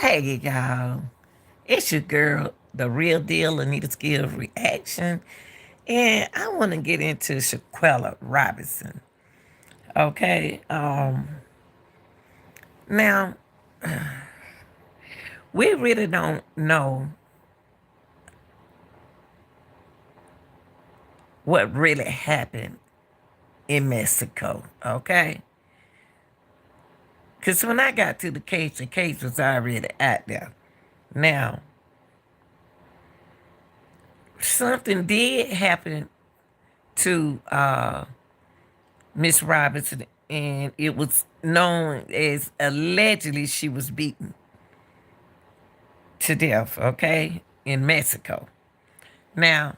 Hey, y'all. It's your girl, the real deal, Anita Skills Reaction. And I want to get into Shanquella Robinson. Okay. Now, we really don't know what really happened in Mexico. Okay. Because when I got to the case was already out there. Now, something did happen to Miss Robinson, and it was known as allegedly she was beaten to death, okay, in Mexico. Now,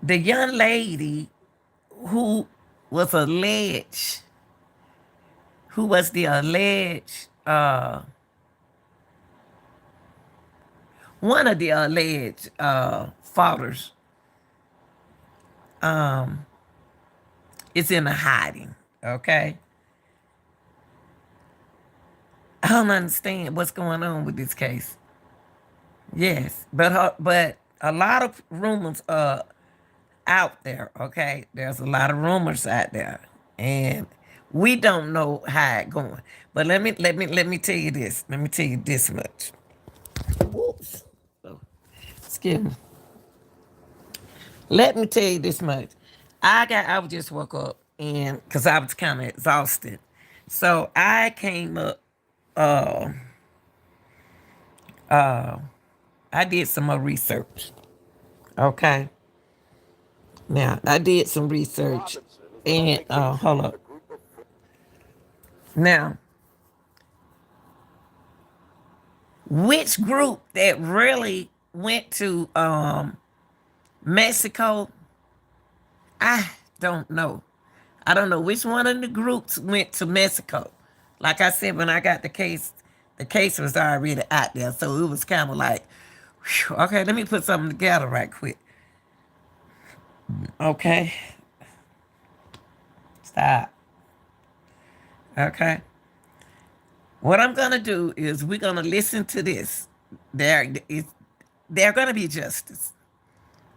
the young lady who was alleged, who was the alleged, one of the alleged fathers, is in a hiding, okay? I don't understand what's going on with this case. Yes, but a lot of rumors are out there. Okay, there's a lot of rumors out there, and we don't know how it going. But let me tell you this. Let me tell you this much. Oops. Oh, excuse me. Let me tell you this much. I was just woke up and because I was kind of exhausted, so I came up. Uh, I did some more research. Okay. Now I did some research, and hold up. Now, which group that really went to Mexico? I don't know. I don't know which one of the groups went to Mexico. Like I said, when I got the case was already out there, so it was kind of like, whew, okay, let me put something together right quick. Okay, stop. Okay, what I'm gonna do is we're gonna listen to this. There gonna be justice.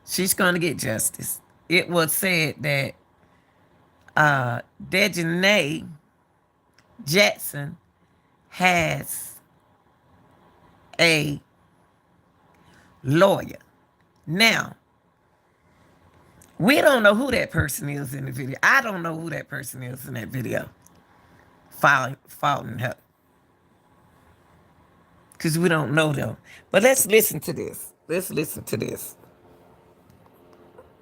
She's gonna get justice. It was said that Dejanay Jackson has a lawyer. Now, we don't know who that person is in the video. I don't know who that person is in that video following her because we don't know them. But let's listen to this. Let's listen to this.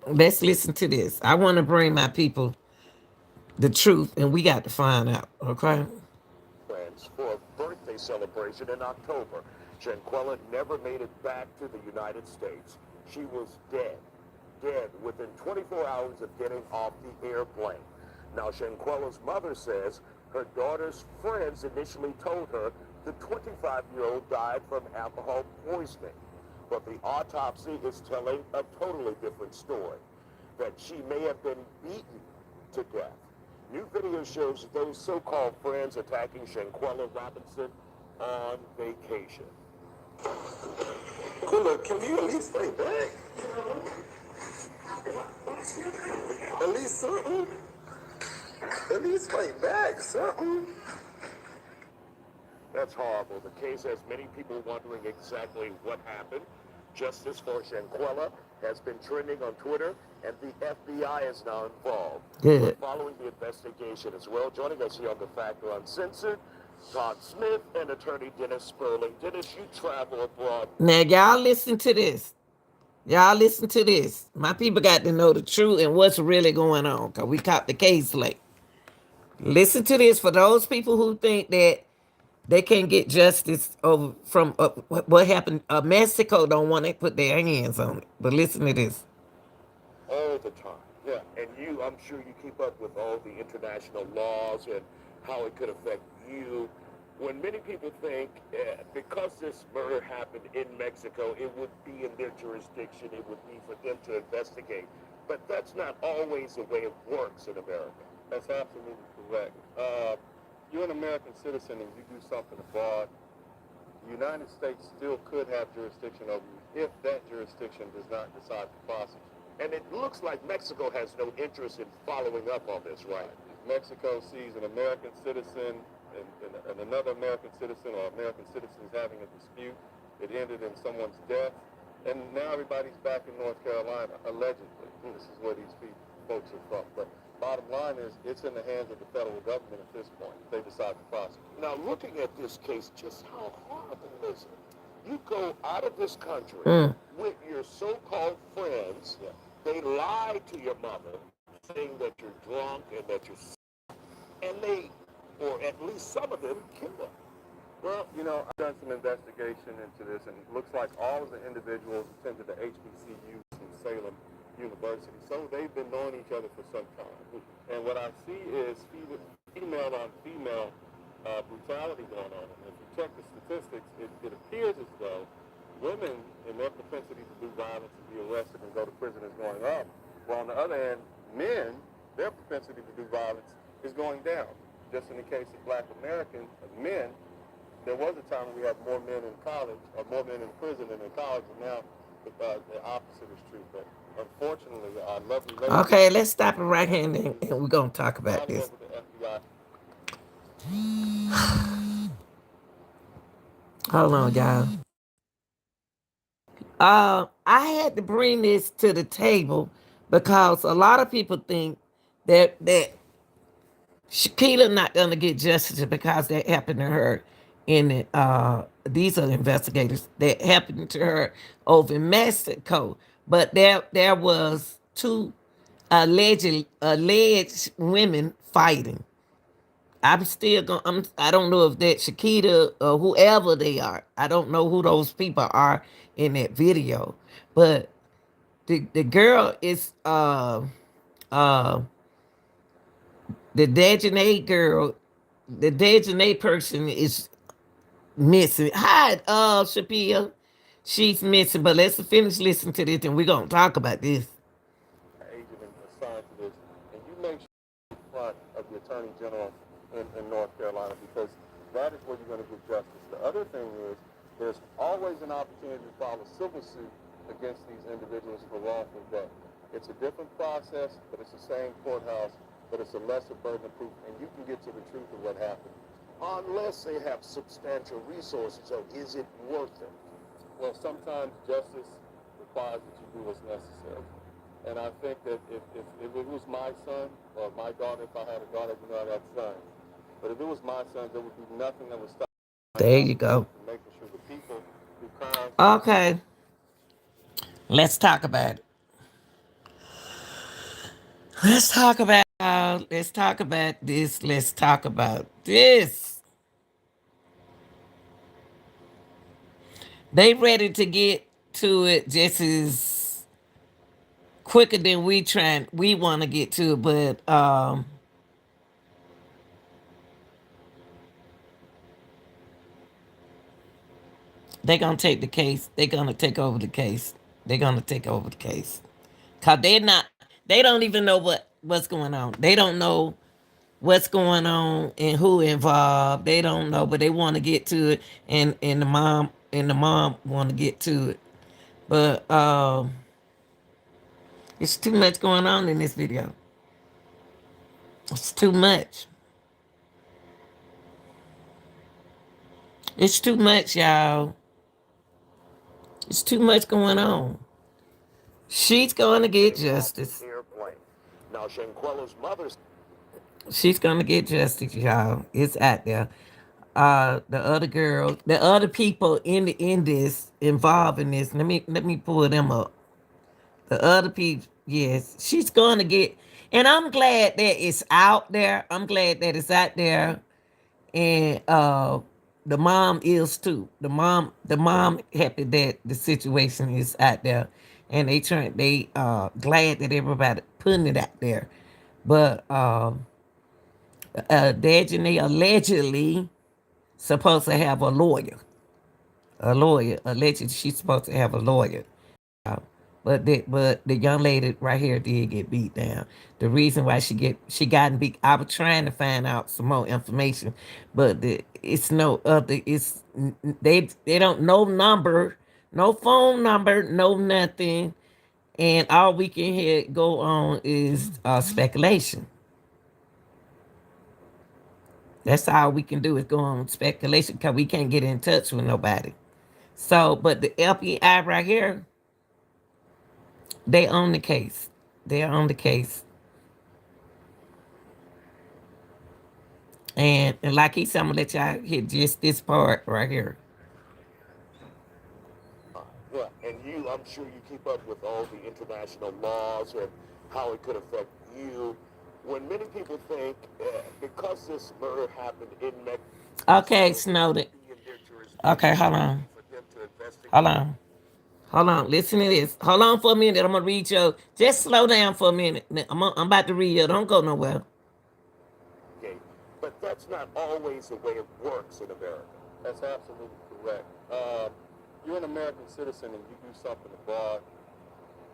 Let's listen to this. I want to bring my people the truth, and we got to find out, okay? Friends for a birthday celebration in October. Shanquella never made it back to the United States. She was dead within 24 hours of getting off the airplane. Now, Shanquella's mother says her daughter's friends initially told her the 25-year-old died from alcohol poisoning. But the autopsy is telling a totally different story, that she may have been beaten to death. New video shows those so-called friends attacking Shanquella Robinson on vacation. Kula, can you at least stay back? At least something? At least fight back, something? That's horrible. The case has many people wondering exactly what happened. Justice for Shanquella has been trending on Twitter, and the FBI is now involved. We're Good. following the investigation as well. Joining us here on The Factor Uncensored, Todd Smith and attorney Dennis Sperling. Dennis, you travel abroad. Now, y'all listen to this. Y'all listen to this. My people got to know the truth and what's really going on because we caught the case late. Listen to this for those people who think that they can't get justice over from what happened. Mexico don't want to put their hands on it. But listen to this. All the time. Yeah, and I'm sure you keep up with all the international laws and how it could affect you. When many people think because this murder happened in Mexico, it would be in their jurisdiction, it would be for them to investigate. But that's not always the way it works in America. That's absolutely correct. you're an American citizen and you do something abroad, the United States still could have jurisdiction over you if that jurisdiction does not decide to prosecute. And it looks like Mexico has no interest in following up on this, right? If Mexico sees an American citizen and another American citizen or American citizens having a dispute, it ended in someone's death, and now everybody's back in North Carolina, allegedly. This is where these folks are from. But bottom line is, it's in the hands of the federal government at this point. They decide to prosecute. Now, looking at this case, just how horrible is it? You go out of this country with your so-called friends. Yeah. They lie to your mother, saying that you're drunk and that you're sick, and they, or at least some of them, kill them. Well, you know, I've done some investigation into this, and it looks like all of the individuals attended the HBCUs from Salem University, so they've been knowing each other for some time. And what I see is female on female brutality going on. And if you check the statistics, it appears as though women and their propensity to do violence and be arrested and go to prison is going up. While on the other hand, men, their propensity to do violence is going down. Just in the case of black American men, there was a time when we had more men in college, or more men in prison than in college, and now the opposite is true. But unfortunately, our lovely lady... Okay, let's stop it right here and we're going to talk about this. Over the FBI. Hold on, y'all. I had to bring this to the table because a lot of people think that Shanquella not gonna get justice because that happened to her in the, these are investigators that happened to her over in Mexico. But there was two alleged women fighting. I'm still going. I don't know if that Shakita or whoever they are. I don't know who those people are in that video, but the girl is uh the Dejanay girl. The Dejanay person is missing. Hi, Shapia. She's missing. But let's finish listening to this, and we're gonna talk about this. Agent assigned to this, and you make sure you're in front of the Attorney General in North Carolina, because that is where you're going to get justice. The other thing is, there's always an opportunity to file a civil suit against these individuals for wrongful death. It's a different process, but it's the same courthouse, but it's a lesser burden of proof, and you can get to the truth of what happened. Unless they have substantial resources, so is it worth it? Well, sometimes justice requires that you do what's necessary. And I think that if it was my son or my daughter, if I had a daughter, you know, I got sons. But if it was my son, there would be nothing that would stop. There you go. Making sure the people who crimes. Okay. Let's talk about it. Let's talk about this. Let's talk about this. They ready to get to it just as quicker than we want to get to it, but they're gonna take the case. They're gonna take over the case. They're gonna take over the case. Cause they don't even know what's going on. They don't know what's going on and who involved. They don't know, but they want to get to it, and the mom want to get to it. But it's too much going on in this video. It's too much. It's too much, y'all. It's too much going on. She's going to get justice. Now, Shanquella's mother... She's going to get justice, y'all. It's out there. The other girl, the other people in this involved in this. Let me pull them up. The other people, yes, she's going to get. And I'm glad that it's out there. I'm glad that it's out there, and the mom is too. The mom happy that the situation is out there, and they glad that everybody putting it out there. But Dejanae allegedly supposed to have a lawyer. Allegedly she's supposed to have a lawyer. but the young lady right here did get beat down. The reason why she got beat, I was trying to find out some more information, but it's no other. They don't no number, no phone number, no nothing, and all we can hear go on is speculation. That's all we can do is go on speculation because we can't get in touch with nobody. So, but the FBI right here, they own the case. They own the case. And like he said, I'm gonna let y'all hit just this part right here. Yeah, and I'm sure you keep up with all the international laws and how it could affect you. When many people think because this murder happened in Okay, Mexico, it Snowden. would be in their Okay, jurisdiction hold on. for them to Hold investigate. on. Hold on. Listen to this. Hold on for a minute. I'm gonna read your. Just slow down for a minute. I'm about to read you. Don't go nowhere. But that's not always the way it works in America. That's absolutely correct. You're an American citizen and you do something abroad,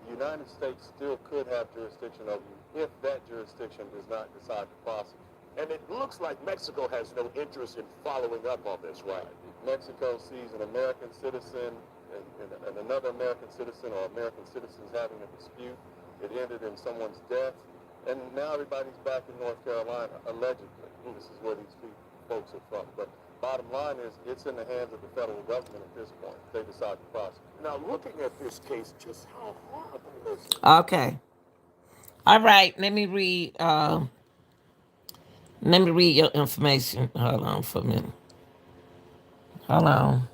the United States still could have jurisdiction over you if that jurisdiction does not decide to prosecute. And it looks like Mexico has no interest in following up on this, right? Mexico sees an American citizen and another American citizen or American citizens having a dispute. It ended in someone's death. And now everybody's back in North Carolina, allegedly. This is where these folks are from. But bottom line is, it's in the hands of the federal government at this point. They decide to prosecute. Now, looking at this case, just how horrible is it? Okay. All right. Let me read your information. Hold on for a minute. Hold on.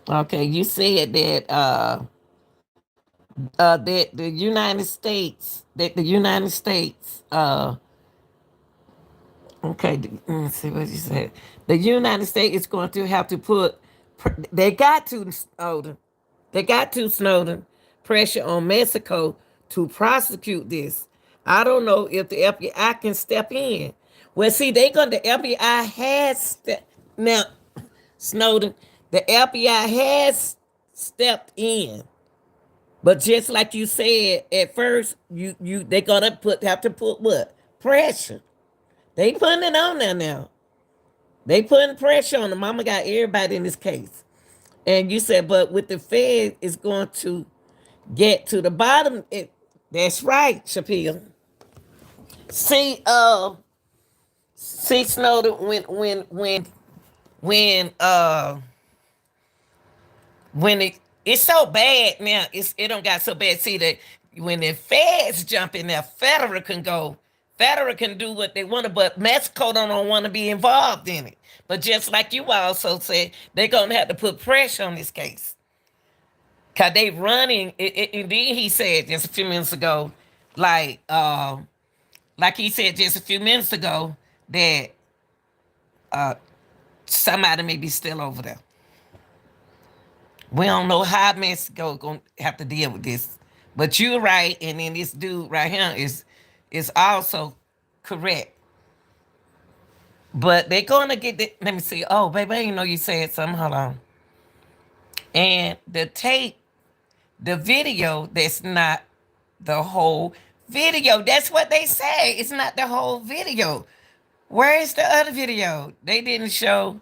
Okay, you said that the United States okay, let me see what you said. The United States is going to have to they got to Snowden. They got to Snowden pressure on Mexico to prosecute this. I don't know if the FBI can step in. Well, see, the FBI has now Snowden. The FBI has stepped in, but just like you said at first, they gonna have to put what pressure. They putting it on there now. They putting pressure on the mama got everybody in this case. And you said, but with the Fed, it's going to get to the bottom. That's right, Shapiro. See, Snowden, when it's so bad now, it don't got so bad. See that when the feds jump in there, federal can do what they want to, but Mexico don't want to be involved in it. But just like you also said, they're gonna have to put pressure on this case. Cause they running indeed he said just a few minutes ago, like like he said just a few minutes ago, that somebody may be still over there. We don't know how Mexico gonna have to deal with this. But you're right, and then this dude right here is also correct. But they're gonna get let me see. Oh, baby, I didn't know you said something. Hold on. And the tape, the video, that's not the whole video. That's what they say. It's not the whole video. Where is the other video? They didn't show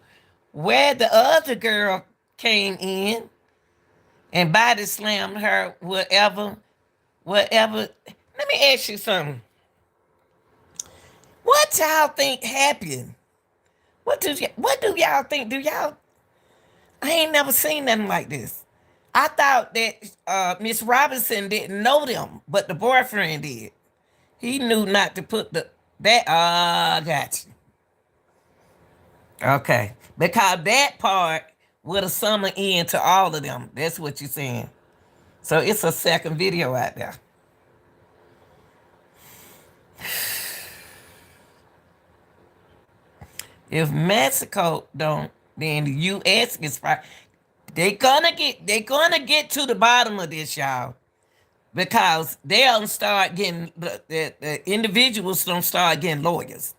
where the other girl came in and body slammed her, whatever. Let me ask you something. What y'all think happened? What do y'all think? Do y'all? I ain't never seen nothing like this. I thought that Miss Robinson didn't know them, but the boyfriend did. He knew not to put that. Ah, got you. Okay, because that part would have summoned in to all of them. That's what you're saying. So it's a second video out there. If Mexico don't, then the U.S. is probably they gonna get to the bottom of this, y'all, because they don't start getting the individuals don't start getting lawyers.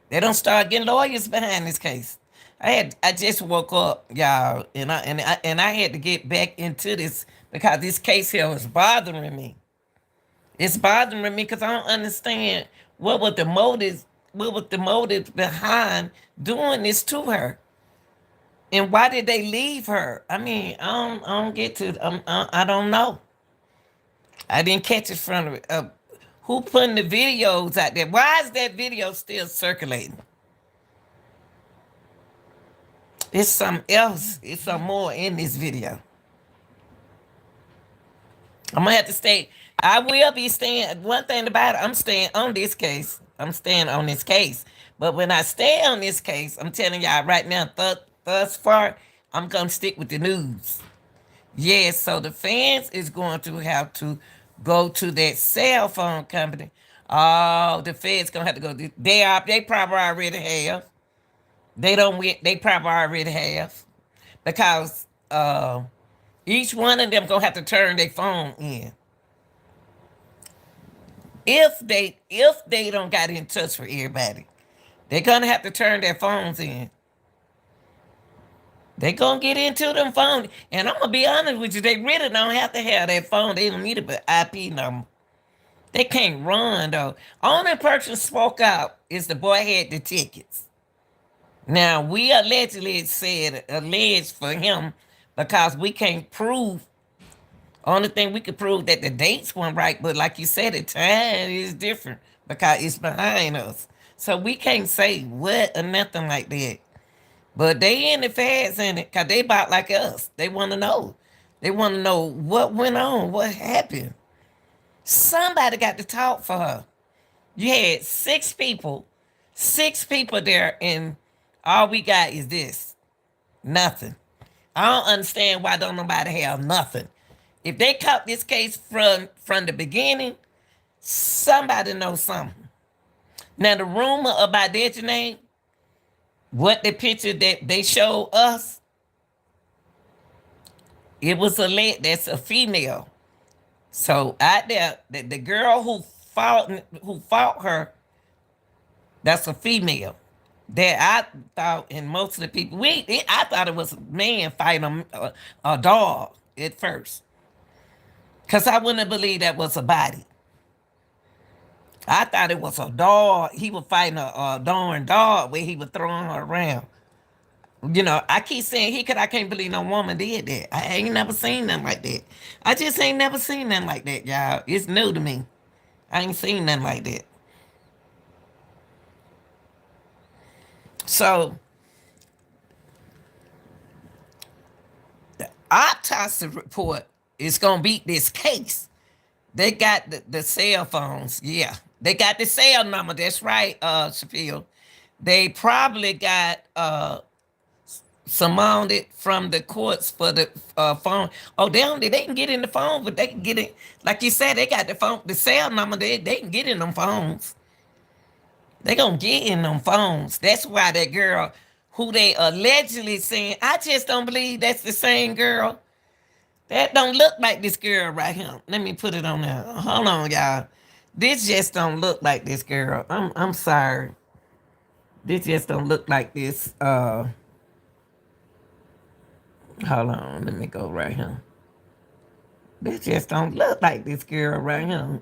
They don't start getting lawyers behind this case. I just woke up, y'all, and I had to get back into this because this case here was bothering me. It's bothering me because I don't understand what was the motive behind doing this to her, and why did they leave her? I mean, I don't get to. I don't know. I didn't catch it from who putting the videos out there. Why is that video still circulating? It's something else. It's some more in this video. I'm gonna have to stay. I will be staying. One thing about it, I'm staying on this case. I'm staying on this case. But when I stay on this case, I'm telling y'all right now, thus far, I'm gonna stick with the news. Yes, so the fans is going to have to go to that cell phone company. Oh, the feds gonna have to go. They probably already have. They don't. They probably already have because each one of them gonna have to turn their phone in. If they don't got in touch with everybody, they're gonna have to turn their phones in. They gonna get into them phone, and I'm gonna be honest with you. They really don't have to have that phone. They don't need a IP number. They can't run though. Only person spoke out is the boy had the tickets. Now we allegedly said alleged for him because we can't prove. Only thing we could prove that the dates weren't right, but like you said, the time is different because it's behind us. So we can't say what or nothing like that. But they in the feds in it because they about like us. They want to know. They want to know what went on, what happened. Somebody got to talk for her. You had six people there, and all we got is this. Nothing. I don't understand why don't nobody have nothing. If they caught this case from the beginning, somebody knows something. Now the rumor about that name, what the picture that they showed us, it was that's a female. So out there, the girl who fought her, that's a female. That I thought, and most of the people, I thought it was a man fighting a dog at first. Because I wouldn't believe that was a body. I thought it was a dog. He was fighting a darn dog where he was throwing her around. I keep saying I can't believe no woman did that. I ain't never seen nothing like that. I just ain't never seen nothing like that, y'all. It's new to me. I ain't seen nothing like that. So, the autopsy report is going to beat this case. They got the cell phones. Yeah. They got the cell number. That's right, Shapiro. They probably got surmounted from the courts for the phone. Oh, they can get in the phone, but they can get it. Like you said, they got the cell number. They can get in them phones. They gonna get in them phones. That's why that girl who they allegedly saying, I just don't believe that's the same girl. That don't look like this girl right here. Let me put it on there. Hold on, y'all. This just don't look like this girl. I'm sorry. This just don't look like this. Hold on. Let me go right here. This just don't look like this girl right here.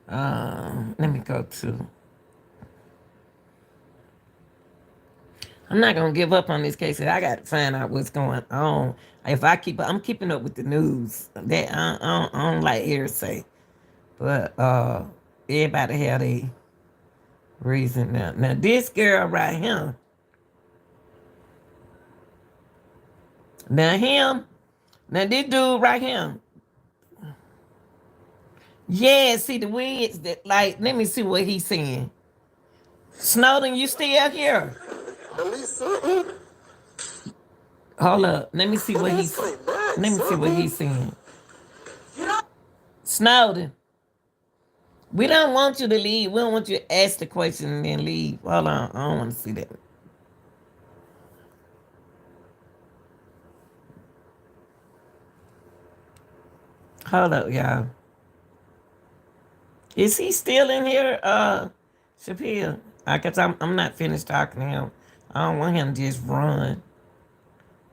Let me go to. I'm not gonna give up on this case. I got to find out what's going on. If I'm keeping up with the news. That I don't like hearsay, but everybody had a reason now. Now this girl right here. Now this dude right here. Yeah, see the wigs that like. Let me see what he's saying. Snowden, you still here? At least something. Hold up. Let me see what he's. Let me see what he's saying. Snowden, we don't want you to leave. We don't want you to ask the question and then leave. Hold on. I don't want to see that. Hold up, y'all. Is he still in here, Shapiro? Cause I'm not finished talking to him. I don't want him to just run.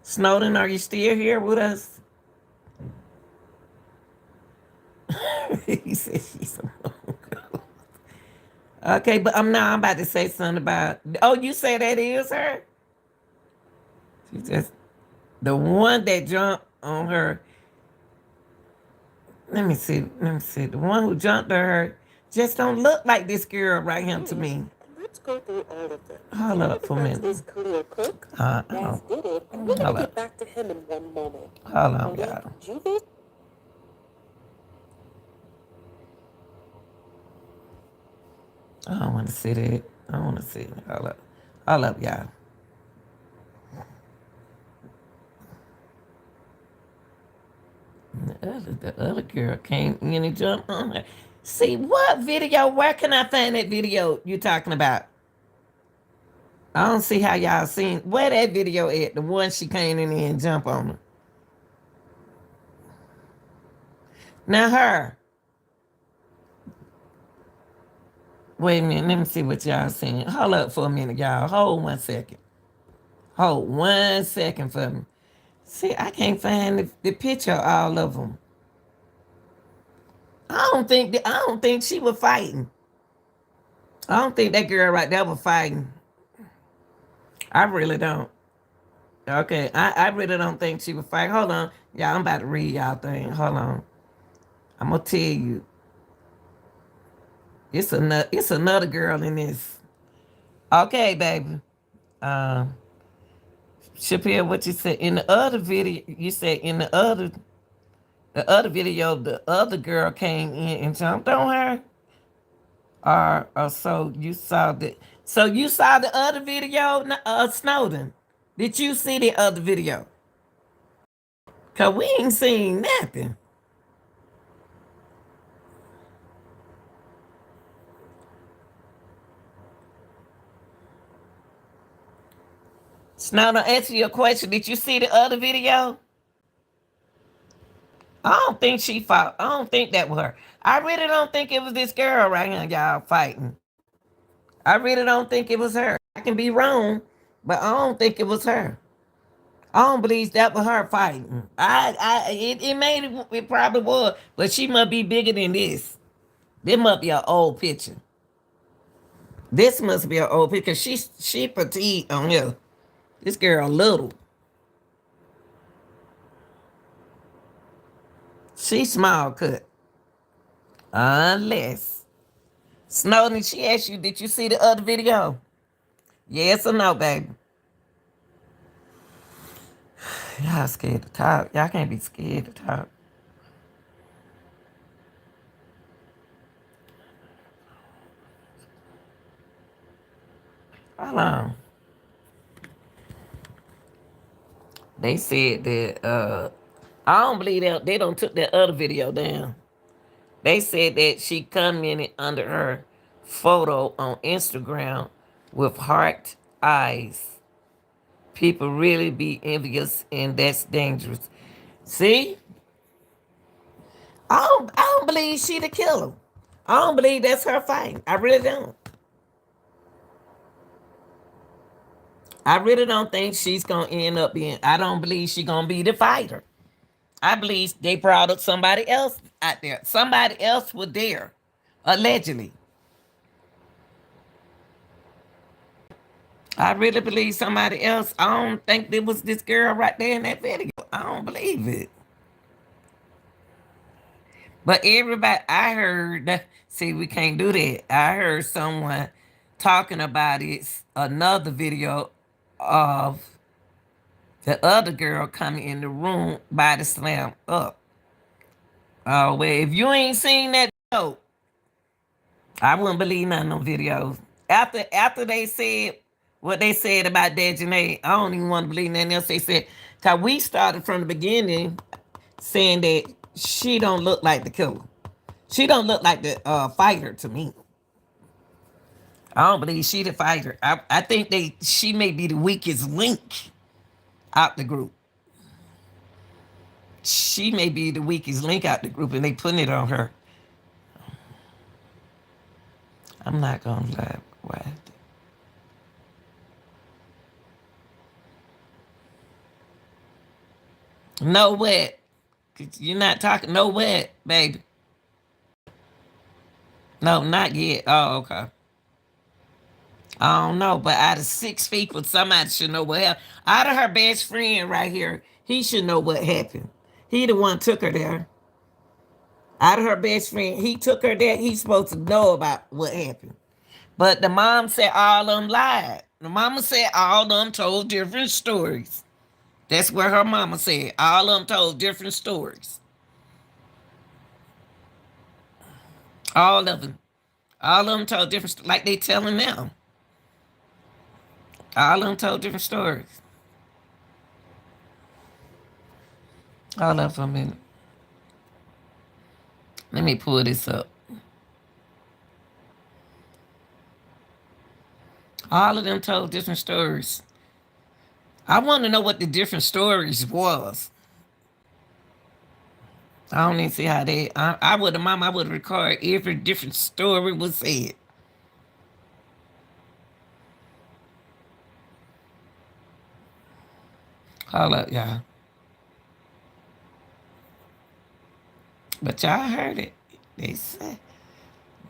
Snowden, are you still here with us? He said she's a mongo. Okay, but I'm about to say something about. Oh, you say that is her? She just the one that jumped on her. Let me see. Let me see. The one who jumped on her just don't look like this girl right here to me. Let's go through all of them. Hold up for a minute. Is Khalil Cook. Baz did it, and we're gonna get back to him in one moment. Hold on, y'all. Juve. I don't want to see that. I don't want to see it. Hold up. Hold up, y'all. The other girl came in and jumped on her. See, what video? Where can I find that video you talking about? I don't see how y'all seen where that video at. The one she came in and jump on her. Now her. Wait a minute. Let me see what y'all seen. Hold up for a minute, y'all. Hold 1 second. Hold 1 second for me. See, I can't find the picture of all of them. I don't think she was fighting. I don't think that girl right there was fighting. I really don't. Okay, I really don't think she was fighting. Hold on. Yeah, I'm about to read y'all thing. Hold on. I'm gonna tell you. It's another girl in this. Okay, baby. Um Shapiro, what you said in the other video, you said in the other video, the other girl came in and jumped on her. Or so you saw the other video, Snowden. Did you see the other video? Cause we ain't seen nothing. Snowden, answer your question. Did you see the other video? I don't think she fought. I don't think that was her. I really don't think it was this girl right here, y'all fighting. I really don't think it was her. I can be wrong, but I don't think it was her. I don't believe that was her fighting. It probably was, but she must be bigger than this. This must be an old picture. This must be an old picture. She petite on here. This girl little. She small cut. Unless Snowden, she asked you, did you see the other video? Yes or no, baby? Y'all scared to talk. Y'all can't be scared to talk. Hold on. They said that I don't believe they don't took that other video down. They said that she commented under her photo on Instagram with heart eyes. People really be envious and that's dangerous. See? I don't believe she the killer. I don't believe that's her fight. I really don't. I really don't think she's gonna end up being. I don't believe she's gonna be the fighter. I believe they brought up somebody else out there. Somebody else was there, allegedly. I really believe somebody else. I don't think there was this girl right there in that video. I don't believe it. But everybody, I heard, see, we can't do that. I heard someone talking about it, another video of the other girl coming in the room by the slam up. Oh, well, if you ain't seen that video, I wouldn't believe none of them videos. After they said what they said about Dejanay, I don't even want to believe nothing else they said. Cause we started from the beginning saying that she don't look like the killer. She don't look like the fighter to me. I don't believe she the fighter. I think she may be the weakest link out the group. She may be the weakest link out the group, and they putting it on her. I'm not gonna lie. What? No what? 'Cause you're not talking. No what, baby? No, not yet. Oh, okay. I don't know, but out of 6 people, somebody should know what happened. Out of her best friend right here, he should know what happened. He the one took her there. Out of her best friend, he took her there. He's supposed to know about what happened. But the mom said all of them lied. The mama said all of them told different stories. That's what her mama said. All of them told different stories. All of them. All of them told different, like they telling now. All of them told different stories. All of them. Let me pull this up. All of them told different stories. I want to know what the different stories was. I don't even see how they. I would have, mom. I would record every different story was said. Hold up, y'all. But y'all heard it. They said.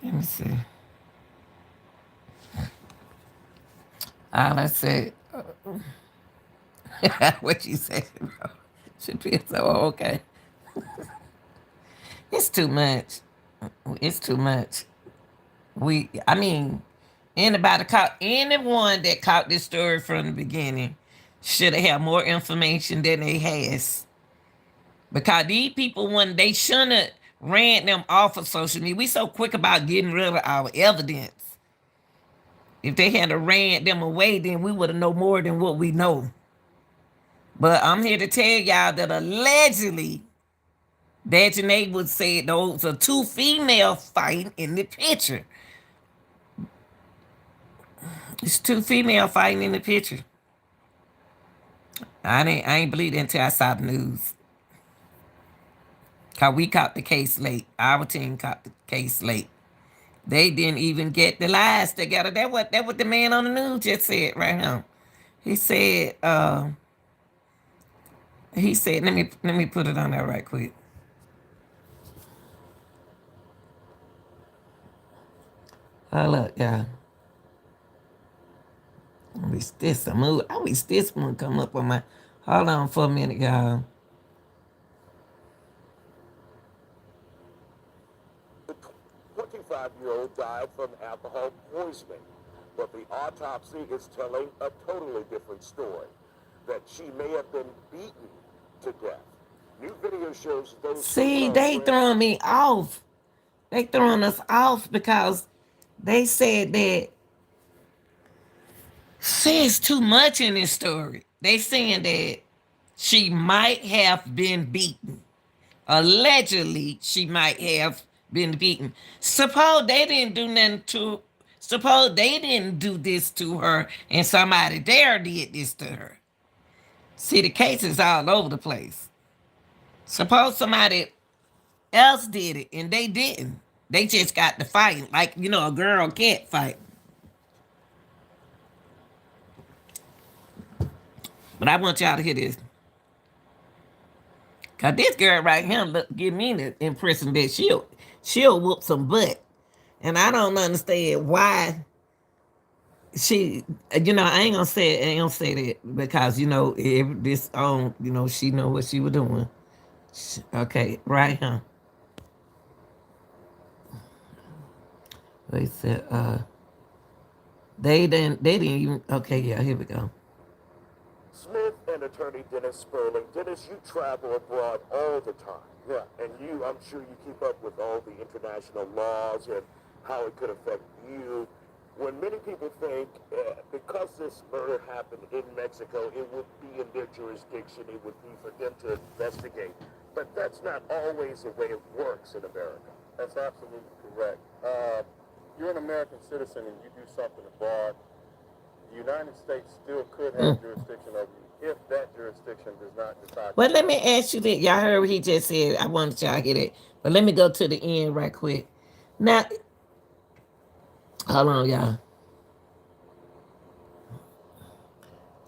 Let me see. All I said. What you say, bro? Should be so okay. It's too much. It's too much. I mean, anyone that caught this story from the beginning should have had more information than they has. Because these people, when they shouldn't have ran them off of social media, we so quick about getting rid of our evidence. If they had ran them away, then we would have known more than what we know. But I'm here to tell y'all that allegedly, that Janae would say those are two females fighting in the picture. It's two female fighting in the picture. I ain't believe it until I saw the news. Cause we caught the case late. Our team caught the case late. They didn't even get the lies together. That what the man on the news just said right now. He said, let me put it on there right quick. Hold up, y'all. I wish this a move. I wish this one come up on my. Hold on for a minute, y'all. The 25-year-old died from alcohol poisoning, but the autopsy is telling a totally different story, that she may have been beaten to death. New video shows those See, they throwing me off. They throwing us off because they said that says too much in this story. They saying that she might have been beaten. Allegedly, she might have been beaten. Suppose they didn't do this to her and somebody there did this to her. See, the case is all over the place. Suppose somebody else did it and they didn't. They just got to fight like, a girl can't fight. But I want y'all to hear this. Cause this girl right here give me the impression that she'll whoop some butt. And I don't understand why she I ain't gonna say that because this she know what she was doing. Okay, right here. They said they didn't even okay, yeah, here we go. Smith and attorney Dennis Sperling. Dennis, you travel abroad all the time. Yeah. And I'm sure you keep up with all the international laws and how it could affect you. When many people think because this murder happened in Mexico, it would be in their jurisdiction, it would be for them to investigate. But that's not always the way it works in America. That's absolutely correct. You're an American citizen and you do something abroad, the United States still could have jurisdiction over you if that jurisdiction does not decide. Well, let me ask you that. Y'all heard what he just said. I wanted y'all to hear that. But let me go to the end right quick. Now, hold on, y'all.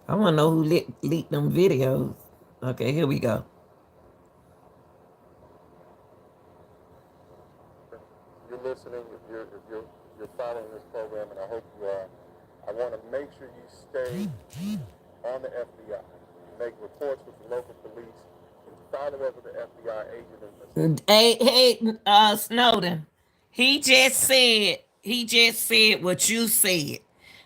I want to know who leaked them videos. Okay, here we go. make sure you stay on the FBI, make reports with the local police, and follow up with the FBI agent and Hey, Snowden. He just said what you said.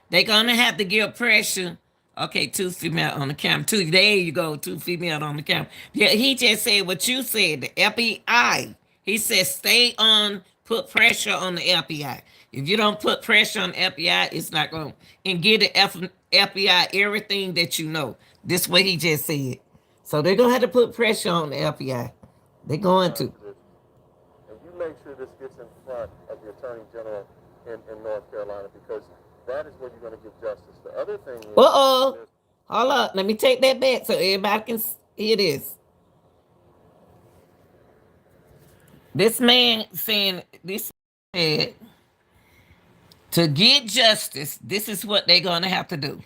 They're gonna have to give pressure. Okay, two female on the camera. Two, there you go, two female on the camera. Yeah, he just said what you said. The FBI. He said stay on, put pressure on the FBI. If you don't put pressure on the FBI, it's not going, and give the FBI everything that you know. This what he just said. So they're gonna have to put pressure on the FBI. They're going to. this. And you make sure this gets in front of the Attorney General in North Carolina, because that is where you're going to get justice. The other thing is, Uh-oh. Hold up. Let me take that back so everybody can hear this. This man saying this said to get justice, this is what they're gonna have to do.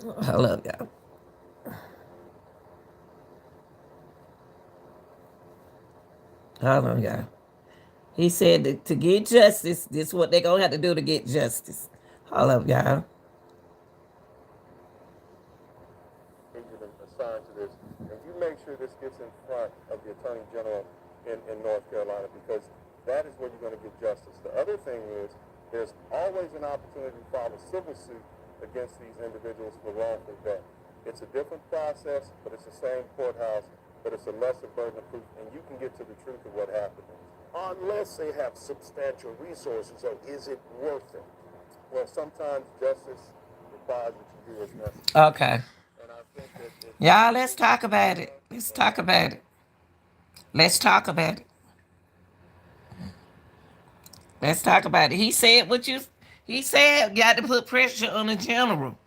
Hold up, y'all. Hold on, y'all. He said that to get justice, this is what they're gonna have to do to get justice. Hold up, y'all. agent assigned to this, and you make sure this gets in front of the Attorney General in North Carolina, because that is where you're going to get justice. The other thing is, there's always an opportunity to file a civil suit against these individuals for wrongful death. It's a different process, but it's the same courthouse, but it's a lesser burden of proof, and you can get to the truth of what happened. Unless they have substantial resources, so is it worth it? Well, sometimes justice requires that you do what's necessary. Okay. And I think that Y'all, let's talk about it. Let's talk about it. Let's talk about it. Let's talk about it. He said what you he said got to put pressure on the general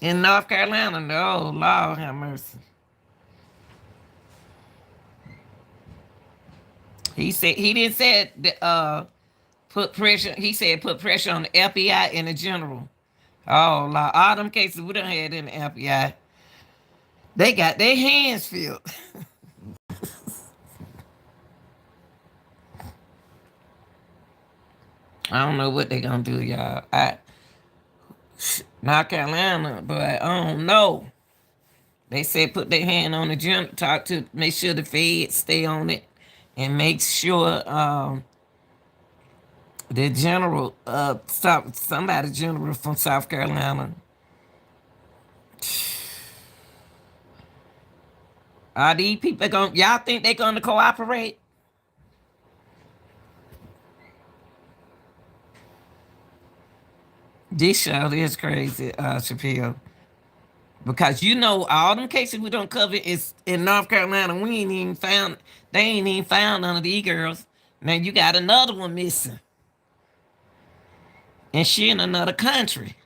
in North Carolina. Oh Lord have mercy. He said he didn't say that put pressure. He said put pressure on the FBI and the general. Oh Lord, all them cases we done had in the FBI, they got their hands filled. I don't know what they gonna do, y'all. North Carolina, but I don't know. They said put their hand on the general, talk to, make sure the feds stay on it, and make sure the general, somebody general from South Carolina. Are these people going? Y'all think they're going to cooperate? This show is crazy, Shapiro. Because you know all them cases we don't cover is in North Carolina. We ain't even found. They ain't even found none of these girls. Now you got another one missing, and she in another country.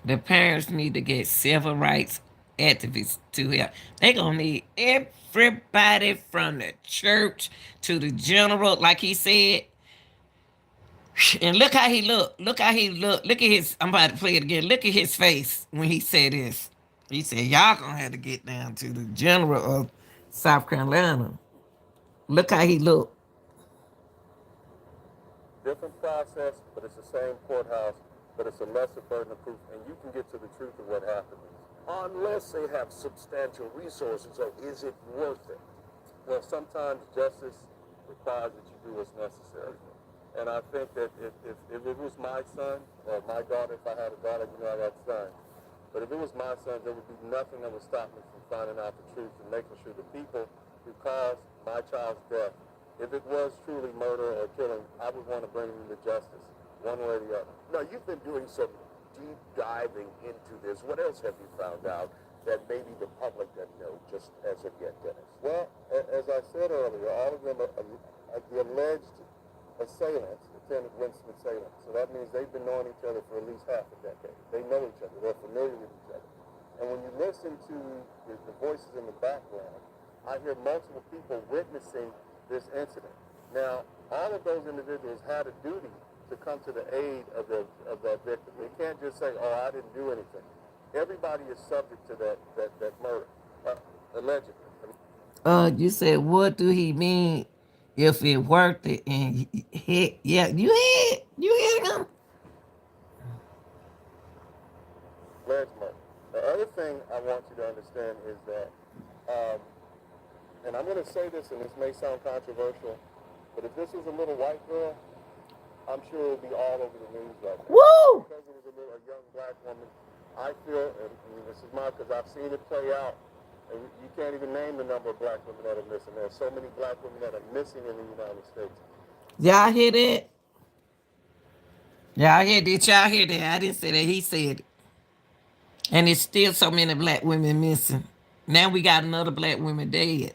The parents need to get civil rights activists to help. They gonna need everybody from the church to the general, like he said. And look how he looked. Look how he looked. Look at his. I'm about to play it again. Look at his face when he said this. He said, "Y'all gonna have to get down to the general of South Carolina." Look how he looked. different process, but it's the same courthouse, but it's a lesser burden of proof, and you can get to the truth of what happened. Unless they have substantial resources, so is it worth it? Well, sometimes justice requires that you do what's necessary. And I think that if it was my son or my daughter, if I had a daughter, you know I got sons. But if it was my son, there would be nothing that would stop me from finding out the truth and making sure the people who caused my child's death, if it was truly murder or killing, I would want to bring them to justice, one way or the other. Now, you've been doing some deep diving into this. What else have you found out that maybe the public doesn't know just as of yet, Dennis? Well, as I said earlier, all of them are the alleged assailants attended Winston-Salem. So that means they've been knowing each other for at least half a decade. They know each other. They're familiar with each other. And when you listen to the voices in the background, I hear multiple people witnessing this incident. Now, all of those individuals had a duty to come to the aid of that victim. They can't just say, "Oh, I didn't do anything." Everybody is subject to that murder, allegedly. You said, what do he mean if it worked it? And yeah, you hit him. Alleged murder. The other thing I want you to understand is that, um, and I'm going to say this, and this may sound controversial, but if this was a little white girl, I'm sure it would be all over the news right now. Woo! Because it was a young black woman, I feel, and this is my, because I've seen it play out, and you can't even name the number of black women that are missing. There's so many black women that are missing in the United States. Y'all hear that? Y'all hear that? Y'all hear that? I didn't say that. He said it. And it's still so many black women missing. Now we got another black woman dead.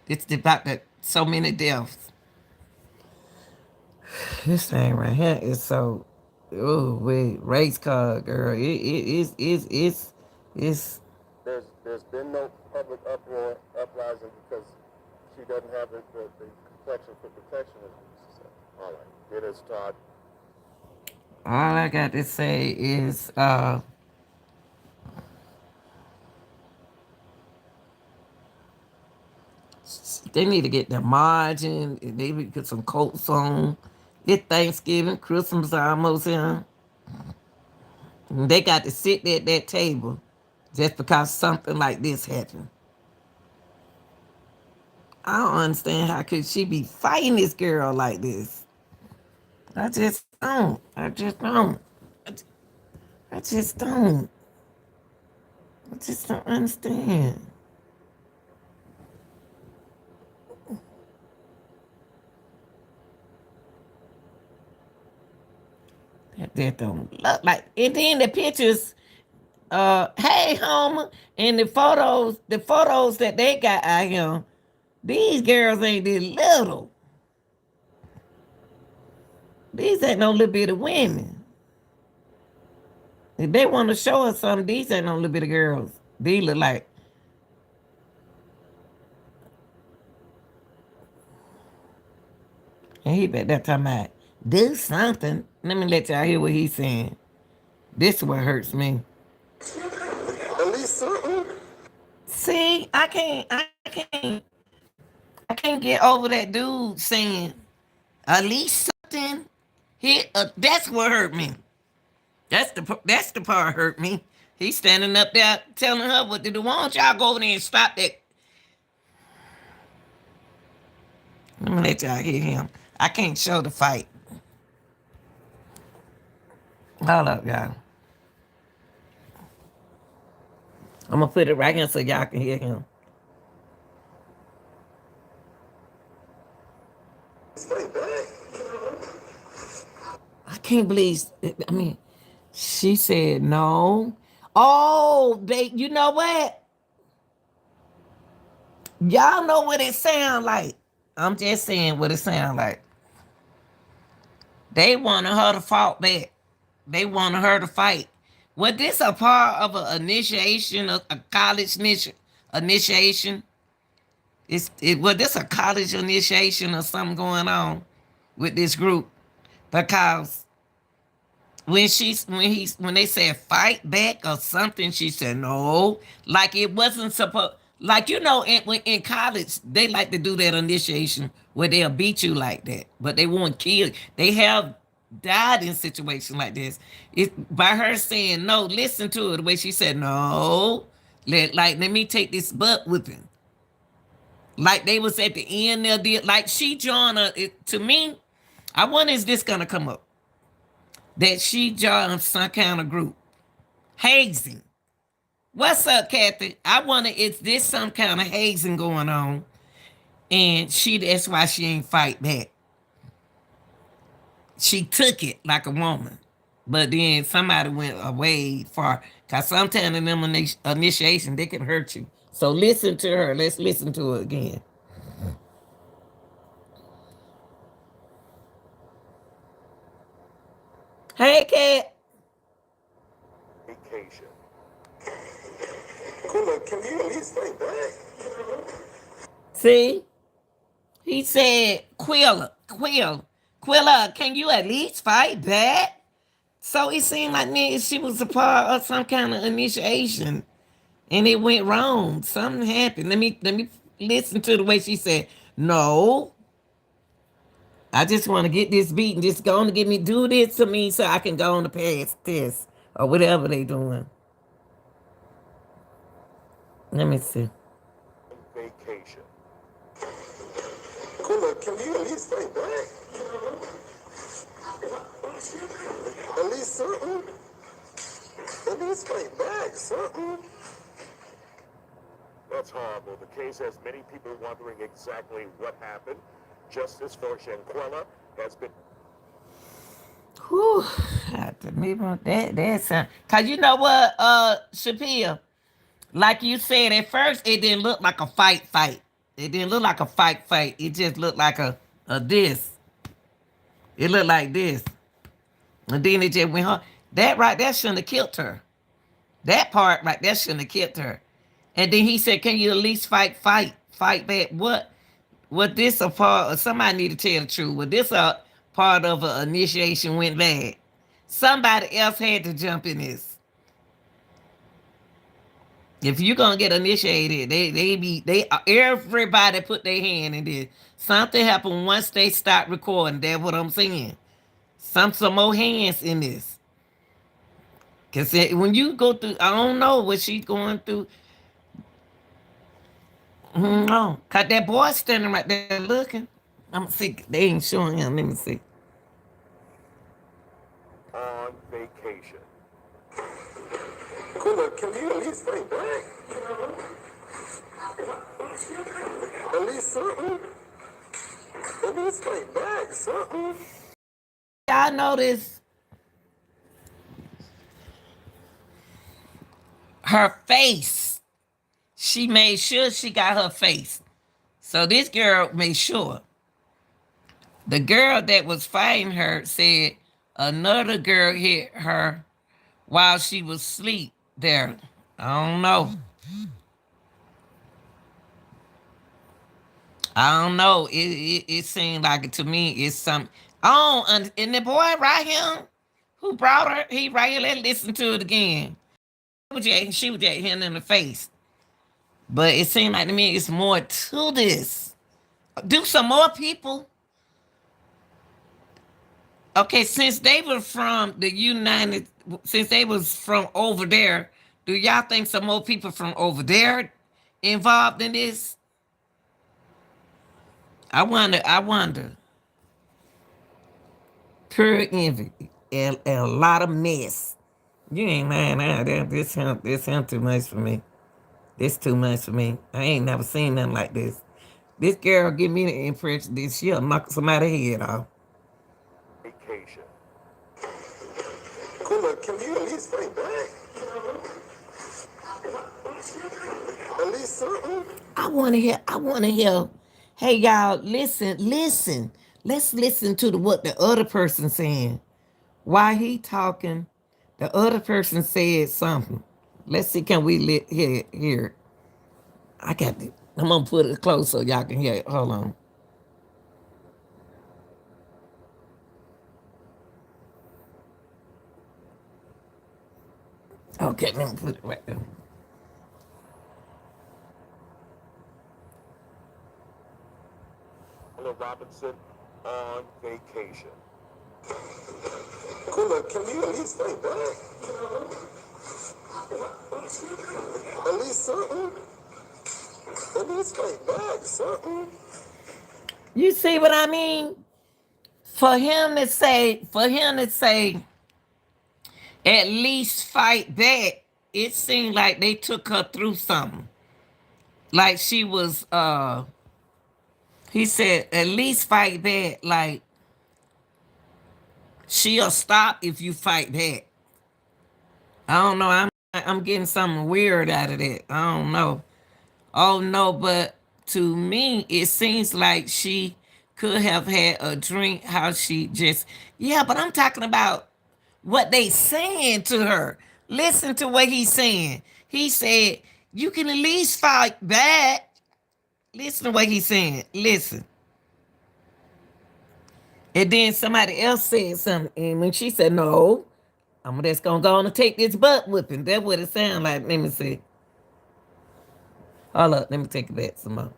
It's about that so many deaths. This thing right here is so, oh wait, race car girl. It's There's been no public uproar, uprising, because she doesn't have the complexion for protection, as we used to say. All right, it is Todd. all I got to say is they need to get their margin. They need to get some coats on. It's Thanksgiving, Christmas almost here. And they got to sit at that table just because something like this happened. I don't understand how could she be fighting this girl like this. I just don't. I just don't. I just don't. I just don't understand. That don't look like. And then the pictures, hey Homer, and the photos that they got out here, these girls ain't this little. These ain't no little bit of women. If they want to show us something, these ain't no little bit of girls. These look like. And he bet that time about do something. Let me let y'all hear what he's saying. This is what hurts me. At least something. See, I can't get over that dude saying at least something. That's what hurt me. That's the part hurt me. He's standing up there telling her what to do. Why don't y'all go over there and stop that? Let me let y'all hear him. I can't show the fight. Hold up, y'all. I'm gonna put it right here so y'all can hear him. I can't believe. I mean, she said no. Oh, you know what? Y'all know what it sound like. I'm just saying what it sound like. They wanted her to fight back. They wanted her to fight. Was this a part of an initiation, a college initiation? Was this a college initiation or something going on with this group? Because when they said fight back or something, she said no. Like it wasn't supposed. Like in college they like to do that initiation where they'll beat you like that, but they won't kill. They have died in situations like this. It by her saying no. Listen to her the way she said no. Let me take this butt whipping. Like they was at the end there, like she joined to me. I wonder is this gonna come up? That she joined some kind of group. Hazing. What's up, Kathy? I wonder is this some kind of hazing going on? And that's why she ain't fight back. She took it like a woman. But then somebody went away far. Because sometimes in them initiation, they can hurt you. So listen to her. Let's listen to her again. Hey, Kat. Vacation. Kula, can you at least fight back? See? He said, Quilla, can you at least fight back? So it seemed like me she was a part of some kind of initiation and it went wrong. Something happened. Let me listen to the way she said, no, I just want to get this beat and just go on to get me do this to me so I can go on to pass this or whatever they doing. Let me see. Vacation. Quilla, can you at least fight back? At least something. At least fight back, something. That's horrible. The case has many people wondering exactly what happened. Justice for Shanquella has been. Whew. That's cause you know what, Shapiro, like you said, at first it didn't look like a fight. It didn't look like a fight. It just looked like a this. It looked like this. And then it just went home. That right there shouldn't have killed her. That part right there shouldn't have killed her. And then he said, can you at least fight back? What this a part of, somebody need to tell the truth. What this a part of an initiation went bad. Somebody else had to jump in this. If you're gonna get initiated, they everybody put their hand in this. Something happened once they start recording. That's what I'm saying. Some more hands in this. Cause when you go through, I don't know what she's going through. No, cause that boy standing right there looking. I'm see they ain't showing him. Let me see. On vacation. Quilla, can you at least fight back? At least something. At least fight back, something. Y'all notice her face. She made sure she got her face. So this girl made sure. The girl that was fighting her said another girl hit her while she was asleep there. I don't know. I don't know. It seemed like it to me. It's some. Oh, and the boy right here who brought her, he right here. Let's listen to it again. She was at him in the face. But it seemed like to me it's more to this. Do some more people. Okay, since they were from the United, since they was from over there, do y'all think some more people from over there involved in this? I wonder. Pure envy. A lot of mess. You ain't lying out there. This him too much for me. This too much for me. I ain't never seen nothing like this. This girl give me the impression that she'll knock somebody's head off. Vacation. Quilla, can you at least fight back? At least something. I wanna hear. Hey y'all, listen. Let's listen to what the other person saying. While he talking, the other person said something. Let's see, can we hear it? I got it. I'm gonna put it close so y'all can hear it. Hold on. Okay, let me put it right there. Robinson on vacation. Quilla, can you at least fight back? At least something. At least fight back, something. You see what I mean? For him to say, at least fight back, it seemed like they took her through something. Like she was he said, at least fight back, like she'll stop if you fight back. I don't know. I'm getting something weird out of that. I don't know. Oh no, but to me, it seems like she could have had a drink. How she just, yeah, but I'm talking about what they saying to her. Listen to what he's saying. He said, you can at least fight back. Listen to what he's saying. Listen. And then somebody else said something, and when she said no, I'm just gonna go on and take this butt whipping. That's what it sounded like. Let me see. Hold up, let me take it back some more.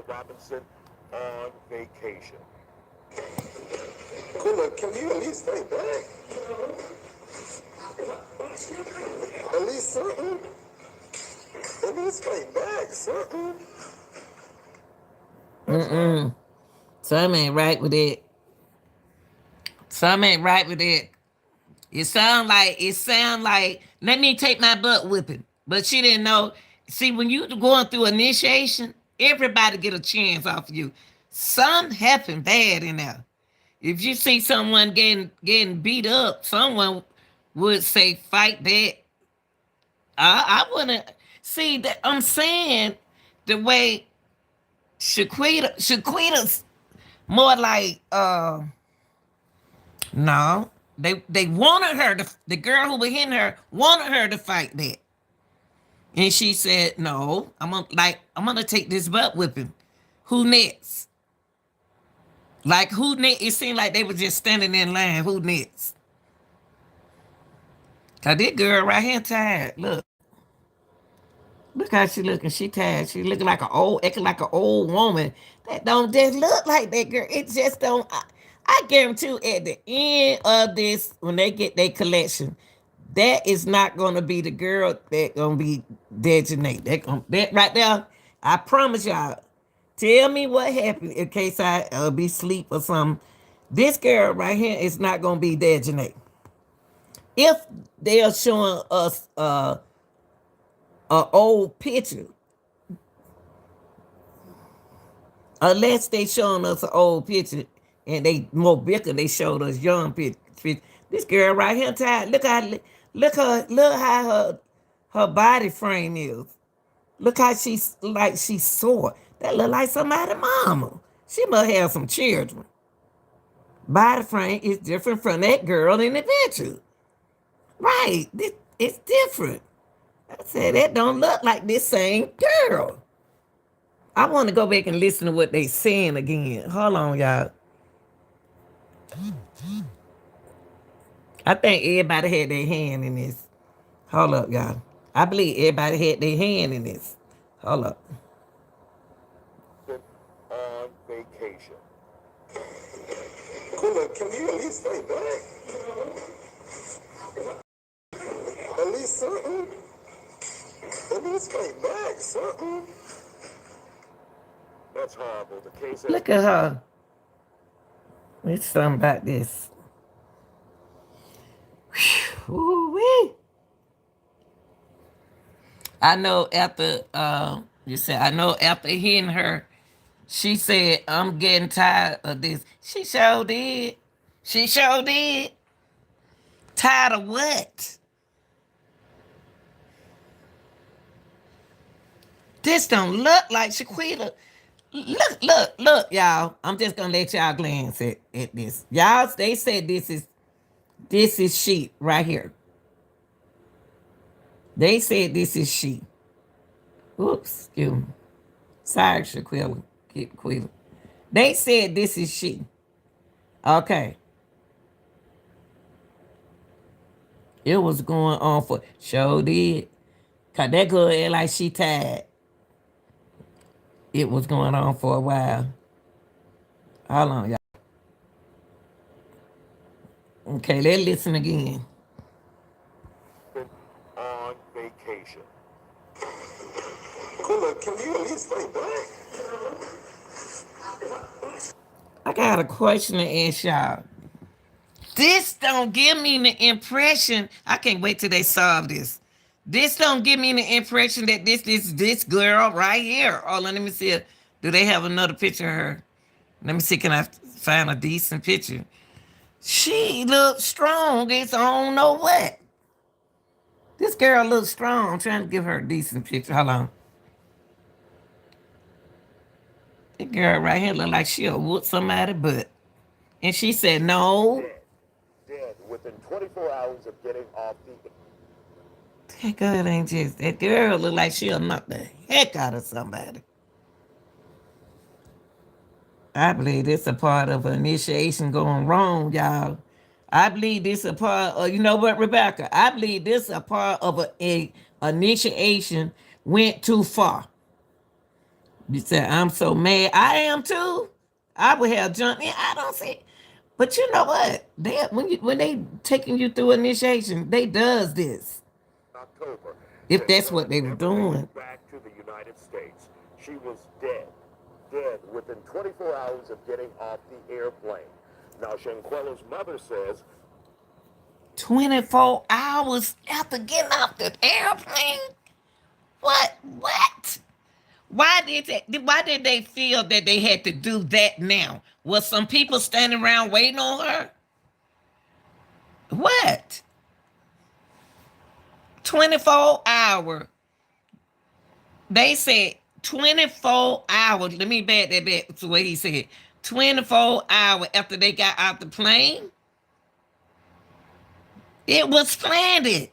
Robinson on vacation. Look, can you at least stay back? At least something. At least stay back, something. Something ain't right with it. Something ain't right with it. It sound like let me take my butt whipping. But she didn't know. See, when you going through initiation, everybody get a chance off of you. Something happened bad in there. If you see someone getting beat up, someone would say fight back. I wouldn't see that. I'm saying the way Shaquita's more like no. They wanted her to, the girl who was hitting her wanted her to fight that. And she said, no, I'm gonna take this butt whipping. Who next? Like who next? It seemed like they were just standing in line. Who next? Cause this girl right here tired. Look how she looking. She tired. She looking like acting like an old woman. That don't just look like that girl. It just don't. I guarantee you, at the end of this, when they get their collection, that is not gonna be the girl that gonna be designated. That right there. I promise y'all. Tell me what happened in case I be asleep or something. This girl right here is not gonna be designated. If they are showing us a old picture, unless they showing us an old picture and they more bigger, they showed us young picture. This girl right here tired. Look how her body frame is. Look how she's sore. That look like somebody's mama. She must have some children. Body frame is different from that girl in the picture. Right. It's different. I said that don't look like this same girl. I want to go back and listen to what they saying again. Hold on, y'all. I think everybody had their hand in this. Hold up, y'all. I believe everybody had their hand in this. Hold up. On vacation. Look, can you at least stay back? At least something. At least stay back, something. That's horrible. The case. Look at her. It's something about this. Ooh-wee. I know after you said I know after hitting her, she said, I'm getting tired of this. She sure did. She sure did. Tired of what? This don't look like Shaquita. Look, y'all. I'm just gonna let y'all glance at this. Y'all, they said this is she right here. They said this is she. Oops, excuse me. Sorry, Shaquilla. Quilla. They said this is she. Okay. It was going on for sure did. Cause that girl act like she tired. It was going on for a while. Hold on, y'all. Okay, let's listen again. On vacation. Look, can you at least stay back? I got a question to ask y'all. This don't give me the impression. I can't wait till they solve this. This don't give me the impression that this girl right here. Oh, let me see. Do they have another picture of her? Let me see. Can I find a decent picture? She looks strong. It's I don't know what. This girl looks strong. I'm trying to give her a decent picture. Hold on. This girl right here look like she'll whoop somebody butt. And she said no. Dead. Dead within 24 hours of getting off the. That girl ain't just, that girl look like she'll knock the heck out of somebody. I believe this a part of an initiation going wrong, y'all. I believe this a part of, you know what, Rebecca? I believe this a part of a initiation went too far. You said, I'm so mad. I am too. I would have jumped in. I don't see. But you know what? When they taking you through initiation, they does this. October. If that's Shanquella what they were never made doing. it back to the United States. She was dead. Dead within 24 hours of getting off the airplane. Now, Shanquella's mother says 24 hours after getting off the airplane? What? What? Why did they feel that they had to do that now? Was some people standing around waiting on her? What? 24 hour. They said 24 hours. Let me back that back to what he said. 24 hours after they got out the plane. It was planned.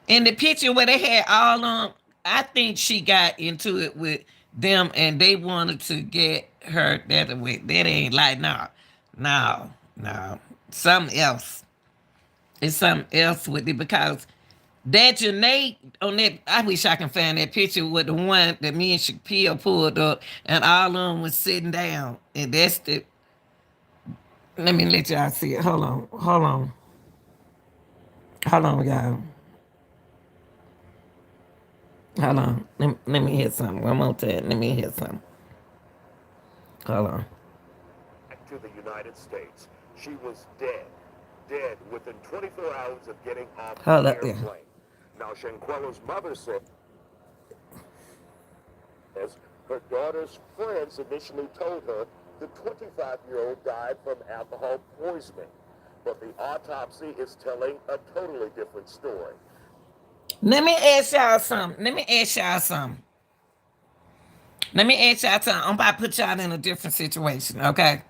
In the picture where they had all on, I think she got into it with them and they wanted to get her that way. That ain't like, no. Something else. It's something else with it because that Janae on that, I wish I can find that picture with the one that me and Shakira pulled up and all of them was sitting down. And that's the, let me let y'all see it. Hold on, y'all. Hold on. Let me hear something. One more time. Let me hear something. Hold on. back to the United States. She was dead. Dead within 24 hours of getting off Hold the up there. airplane. Now, Shanquella's mother says her daughter's friends initially told her the 25-year-old died from alcohol poisoning. But the autopsy is telling a totally different story. Let me ask y'all something. I'm about to put y'all in a different situation, okay?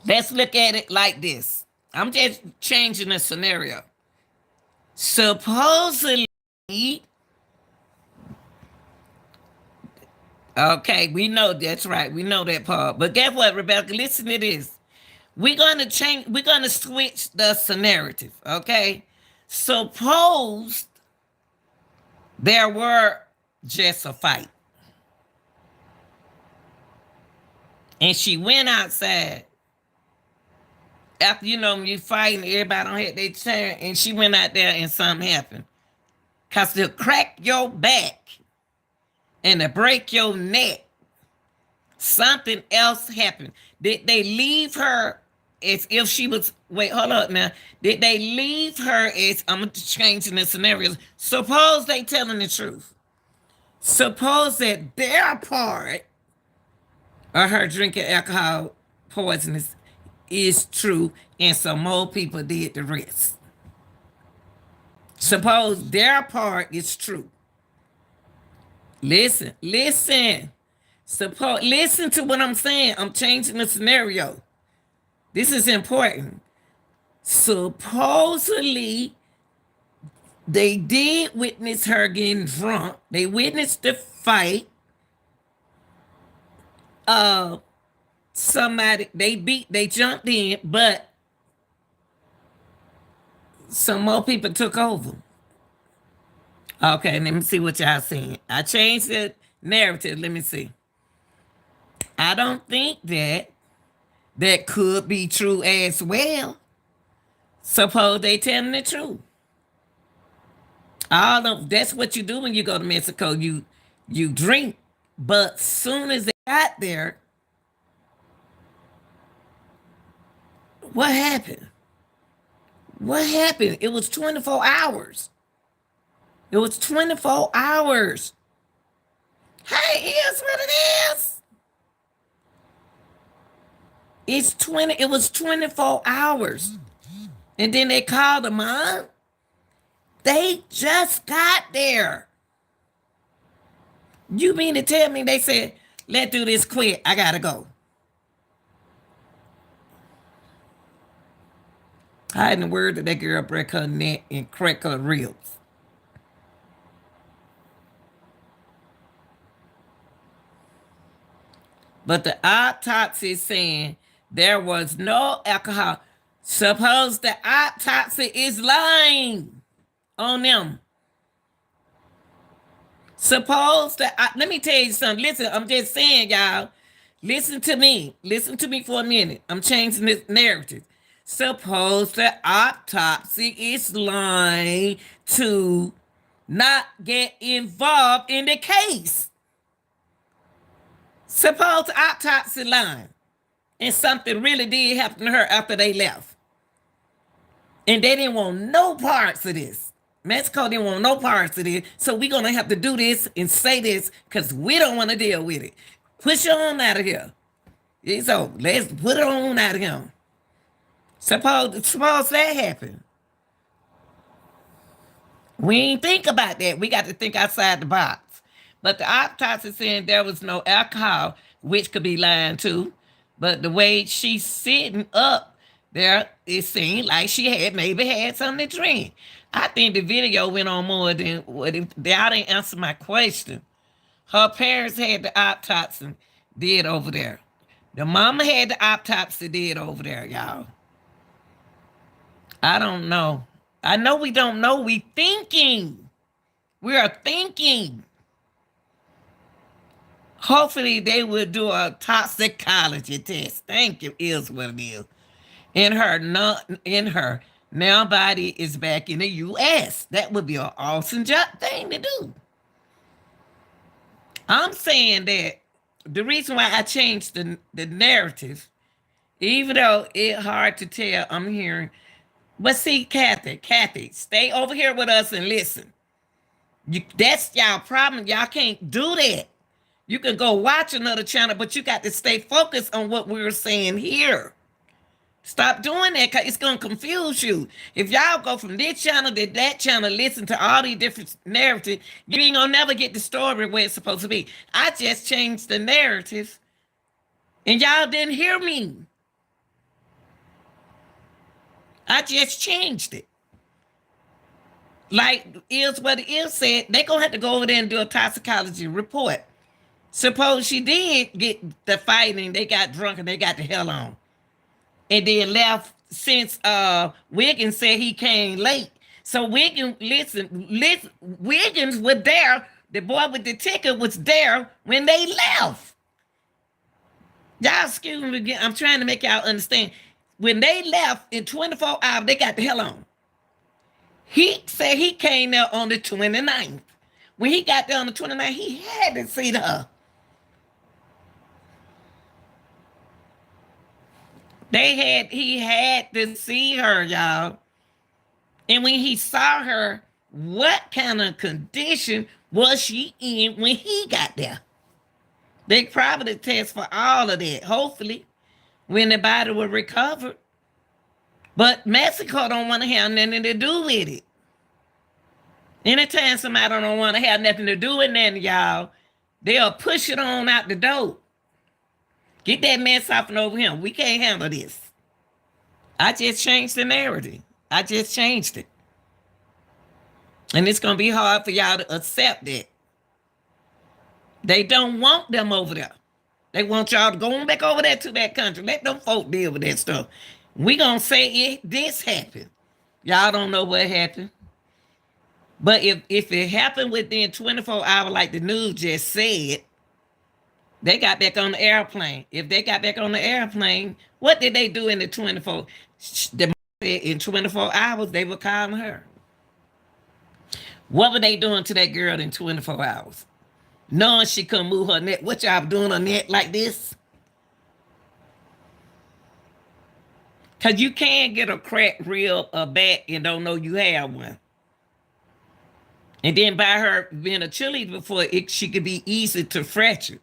Let's look at it like this. I'm just changing the scenario. Supposedly, okay, we know that's right. We know that part. But guess what, Rebecca? Listen to this. We're gonna switch the narrative, okay? Suppose there were just a fight. And she went outside. After you fighting, everybody don't have their turn, and she went out there and something happened. Cause to crack your back and to break your neck, something else happened. Did they leave her as if she was, wait, hold up now. Did they leave her as, I'm changing the scenarios. Suppose they telling the truth. Suppose that their part of her drinking alcohol poisonous is true and some more people did the rest. Suppose their part is true. Listen. Listen to what I'm saying. I'm changing the scenario. This is important. Supposedly, they did witness her getting drunk. They witnessed the fight. Somebody they jumped in, but some more people took over. Okay, let me see what y'all saying. I changed the narrative. Let me see. I don't think that could be true as well. Suppose they telling the truth. All of that's what you do when you go to Mexico. You drink, but soon as they got there, what happened? What happened? It was 24 hours. It was 24 hours. Hey, here's what it is. It was 24 hours. And then they called the mom. They just got there. You mean to tell me they said, let's do this quick. I gotta go. How in the world did that girl break her neck and crack her ribs? But the autopsy is saying there was no alcohol. Suppose the autopsy is lying on them. Suppose that let me tell you something. Listen, I'm just saying, y'all. Listen to me. Listen to me for a minute. I'm changing this narrative. Suppose the autopsy is lying to not get involved in the case. Suppose the autopsy lying and something really did happen to her after they left. And they didn't want no parts of this. Mexico didn't want no parts of this. So we're going to have to do this and say this because we don't want to deal with it. Push it on out of here. So let's put it on out of here. Suppose that happened. We ain't think about that. We got to think outside the box. But the autopsy saying there was no alcohol, which could be lying too. But the way she's sitting up there, it seemed like she had maybe had something to drink. I think the video went on more than what y'all didn't answer my question. Her parents had the autopsy did over there. The mama had the autopsy did over there, y'all. I don't know. I know we don't know. We thinking. We are thinking. Hopefully they will do a toxicology test. Thank you, is what it is. In her now body is back in the US. That would be an awesome thing to do. I'm saying that the reason why I changed the narrative, even though it's hard to tell, I'm hearing. But see, Kathy, stay over here with us and listen. That's y'all problem. Y'all can't do that. You can go watch another channel, but you got to stay focused on what we were saying here. Stop doing that because it's going to confuse you. If y'all go from this channel to that channel, listen to all these different narratives, you ain't going to never get the story where it's supposed to be. I just changed the narrative and y'all didn't hear me. I just changed it. Like is what it is said, they're going to have to go over there and do a toxicology report. Suppose she did get the fighting, they got drunk and they got the hell on. And then left since Wiggins said he came late. So Wiggins, Wiggins was there. The boy with the ticket was there when they left. Y'all excuse me again. I'm trying to make y'all understand. When they left in 24 hours, they got the hell on. He said he came there on the 29th. When he got there on the 29th, he had to see her. He had to see her, y'all. And when he saw her, what kind of condition was she in when he got there? They probably test for all of that, hopefully, when the body was recovered. But Mexico don't want to have nothing to do with it. Anytime somebody don't want to have nothing to do with nothing, y'all, they'll push it on out the door. Get that mess off and over him. We can't handle this. I just changed the narrative. I just changed it. And it's going to be hard for y'all to accept that. They don't want them over there. They want y'all to go back over there to that country. Let them folk deal with that stuff. We going to say this happened. Y'all don't know what happened. But if it happened within 24 hours like the news just said, they got back on the airplane. If they got back on the airplane, what did they do in the 24? In 24 hours, they were calling her. What were they doing to that girl in 24 hours? Knowing she couldn't move her neck. What y'all doing her neck like this? Because you can't get a cracked rib or back and don't know you have one. And then by her being a cheerleader before, she could be easy to fracture.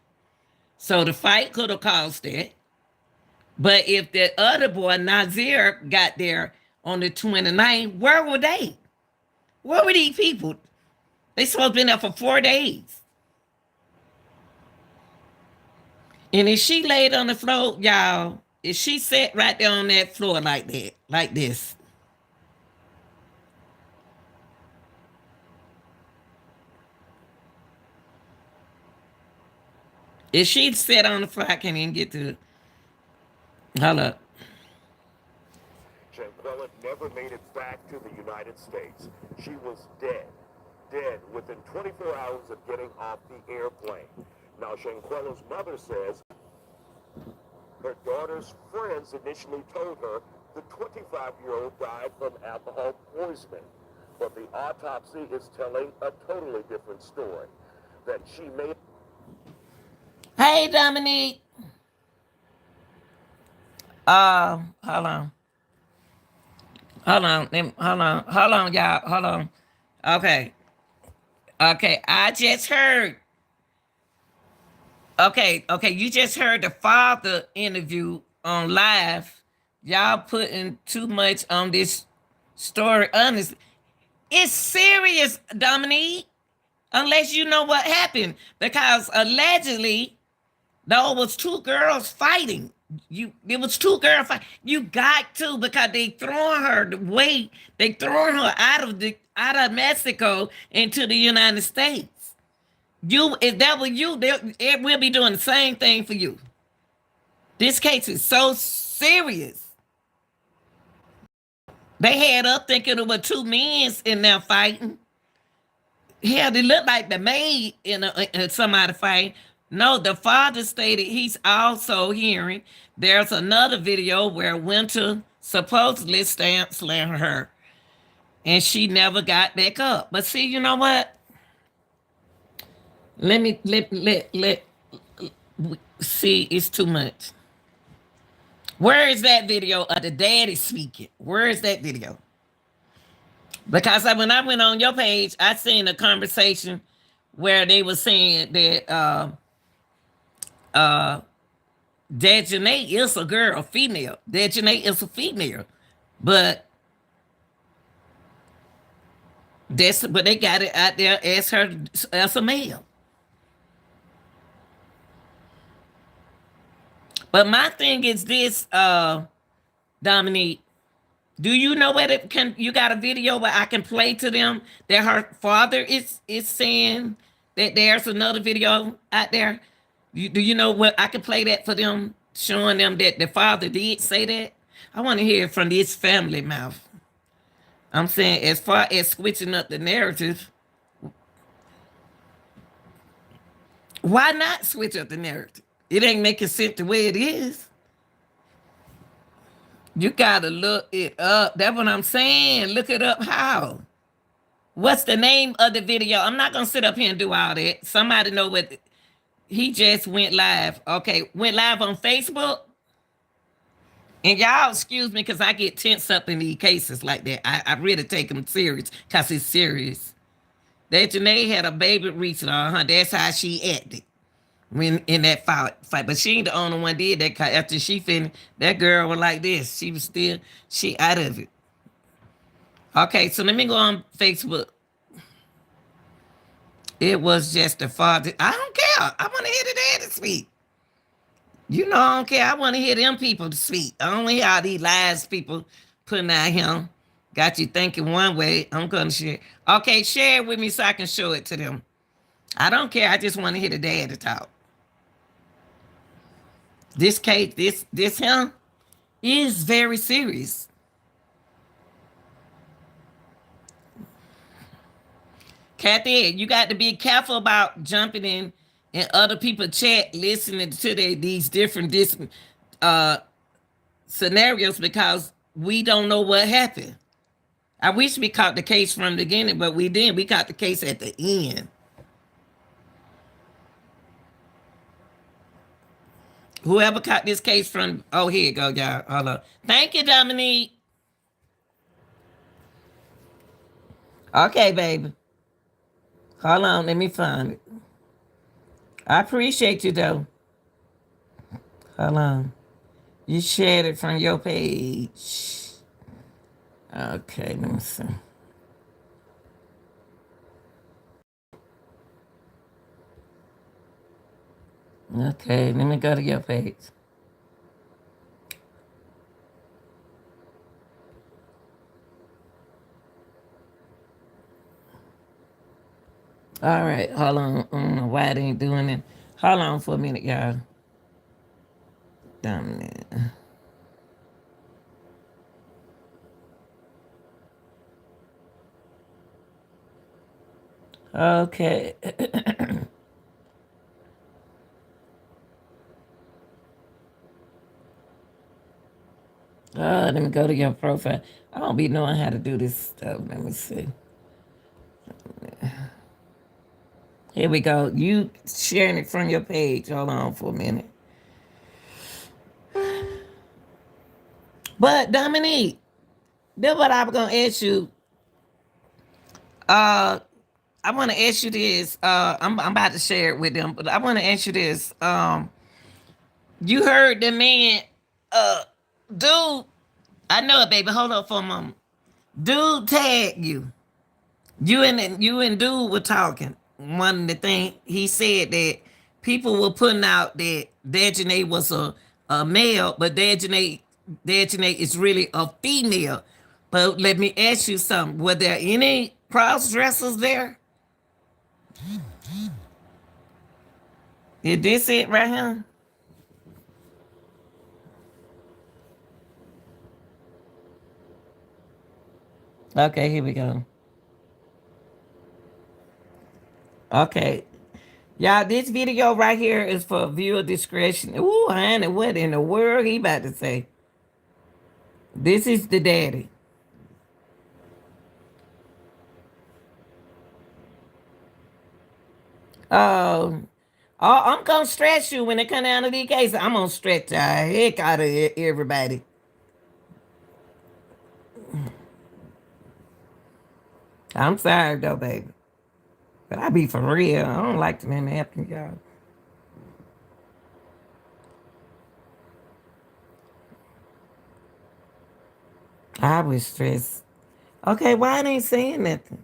So the fight could have caused that. But if the other boy, Nazir, got there on the 29th, where were they? Where were these people? They supposed to be there for 4 days. And if she laid on the floor, y'all, if she sat right there on that floor like that, like this, If she sat on the floor, I can't even get to it. Hold up. Shanquella never made it back to the United States. She was dead. Dead within 24 hours of getting off the airplane. Now, Shanquella's mother says her daughter's friends initially told her the 25-year-old died from alcohol poisoning. But the autopsy is telling a totally different story. That she made... Hey, Dominique. Hold on. Hold on, y'all. Hold on. Okay. Okay, I just heard. Okay, you just heard the father interview on live. Y'all putting too much on this story. Honestly, it's serious, Dominique. Unless you know what happened, because allegedly there was two girls fighting. It was two girls fight. You got to, because they throwing her the way they throwing her out of Mexico into the United States. You, if that were you, it will be doing the same thing for you. This case is so serious. They had up thinking it were two men in there fighting. Hell, they look like the maid in somebody fighting. No, the father stated he's also hearing there's another video where Winter supposedly slammed her, and she never got back up. But see, you know what? Let me let see. It's too much. Where is that video of the daddy speaking? Where is that video? Because when I went on your page, I seen a conversation where they were saying that that Janae is a girl, a female. That Janae is a female. But they got it out there as her as a male. But my thing is this, Dominique. Do you know what it can? You got a video where I can play to them that her father is saying that there's another video out there. Do you know what I can play that for them, showing them that the father did say that? I want to hear it from this family mouth. I'm saying, as far as switching up the narrative, why not switch up the narrative? It ain't making sense the way it is. You gotta look it up. That's what I'm saying. Look it up. How? What's the name of the video? I'm not gonna sit up here and do all that. Somebody know what he just went live. Okay, went live on Facebook. And y'all excuse me because I get tense up in these cases like that. I really take them serious because it's serious. That Janae had a baby recently on her. That's how she acted when in that fight. But she ain't the only one did that. After she finished, that girl was like this. She was still, she out of it. Okay, so let me go on Facebook. It was just the father. I don't care. I want to hear the daddy speak. You know, I don't care. I want to hear them people speak. I don't hear all these lies people putting out here. Got you thinking one way. I'm going to share. Okay, share it with me so I can show it to them. I don't care. I just want to hear the daddy talk. This case, this him is very serious. Kathy, you got to be careful about jumping in other people chat, listening to these different scenarios, because we don't know what happened. I wish we caught the case from the beginning, but we didn't. We caught the case at the end. Whoever caught this case from, oh, here you go, y'all. Hold on. Thank you, Dominique. Okay, baby. Hold on, let me find it. I appreciate you, though. Hold on. You shared it from your page. Okay, let me see. Okay, let me go to your page. All right, hold on. I don't know why it ain't doing it. Hold on for a minute, y'all. Dominic. Okay. Let me go to your profile. I don't be knowing how to do this stuff. Let me see. Here we go. You sharing it from your page. Hold on for a minute. But Dominique, that's what I was gonna ask you. Uh, I want to ask you this. I'm about to share it with them, but I want to ask you this. You heard the man, uh, dude. I know it, baby. Hold on for a moment. Dude, tag you. You and dude were talking. One of the thing he said that people were putting out that Dejanay was a male, but Dejanay is really a female. But let me ask you something. Were there any cross dressers there? Is this it right here? Okay, here we go. Okay. Y'all, this video right here is for viewer discretion. Ooh, honey, what in the world he about to say? This is the daddy. Um, I'm gonna stretch you when it come down to these cases. I'm gonna stretch the heck out of everybody. I'm sorry though, baby. But I be for real. I don't like to man happen, y'all. I was stressed. Okay, why it ain't saying nothing?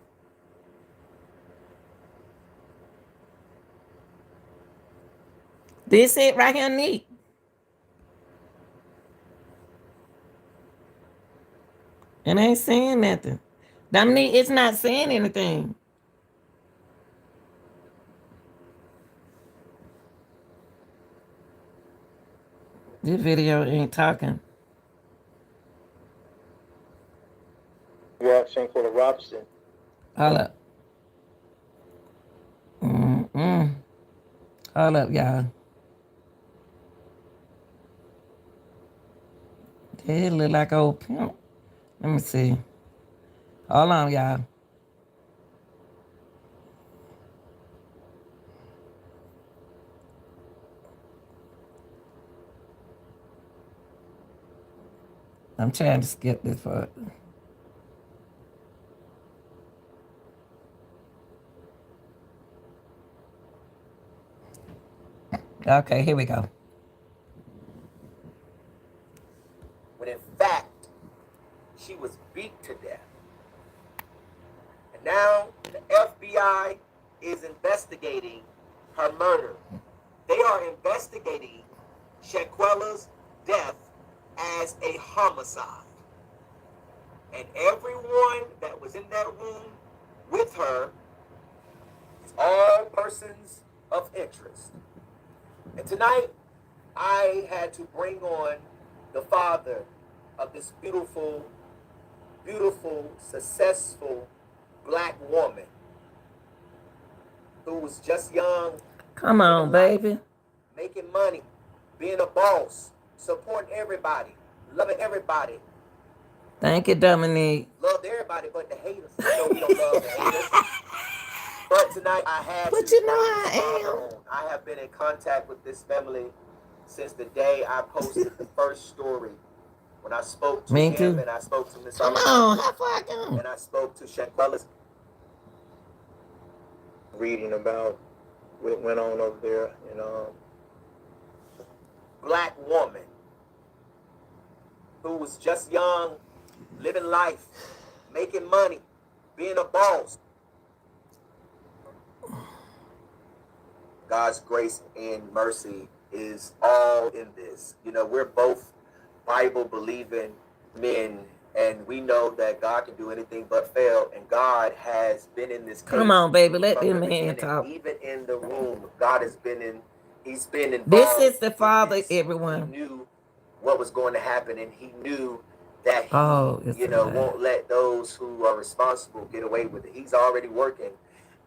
This it right here, neat. It ain't saying nothing. Dominique, it's not saying anything. This video ain't talking. Yeah, Shanquella Robinson. Hold up. Mm-mm. Hold up, y'all. They look like old pimp. Let me see. Hold on, y'all. I'm trying to skip this part. Okay, here we go. When in fact, she was beat to death. And now the FBI is investigating her murder. They are investigating Shanquella's death as a homicide. And everyone that was in that room with her is all persons of interest. And tonight, I had to bring on the father of this beautiful, beautiful, successful black woman who was just young, Come on, baby. making money, being a boss, supporting everybody, loving everybody. Thank you, Dominique. Loved everybody but the haters. You know we don't love the haters. But tonight I had But to you know bring I this father am. on. I have been in contact with this family since the day I posted the first story. When I spoke to Me him too. and I spoke to Miss Come on, Alejandra how far I go? and I spoke to Shanquella's Reading about what went on over there, black woman who was just young, living life, making money, being a boss. God's grace and mercy is all in this. You know, we're both Bible believing men, and we know that God can do anything but fail. And God has been in this case. Come on, baby. Let from this the man beginning. talk. Even in the room, God has been He's been This involved is the in father, this. He everyone. knew what was going to happen, and he knew that he, Oh, it's you a know, lie. won't let those who are responsible get away with it. He's already working,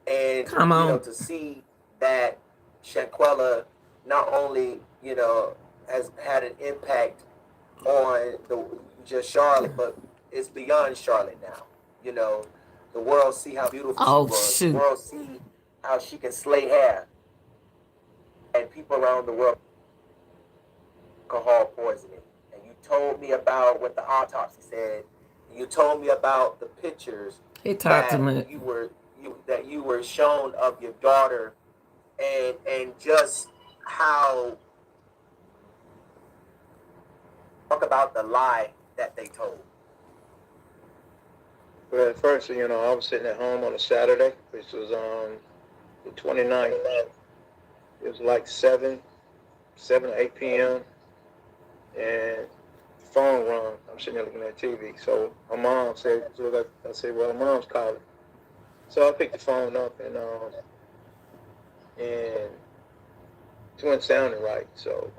and Come you know, on. to see that Shanquella not only, you know, has had an impact on the just Charlotte, but it's beyond Charlotte now. You know, the world see how beautiful she Oh, was. The shoot. world see how she can slay hair, and people around the world alcohol poisoning. And you told me about what the autopsy said. You told me about the pictures He talked too that much. you were shown of your daughter, and just how talk about the lie that they told. Well, at first, you know, I was sitting at home on a Saturday, which was the 29th. It was like 7 or 8 p.m. and the phone rung. I'm sitting there looking at TV. So my mom said, so I said, well, mom's calling. So I picked the phone up, and she wasn't sounding right. So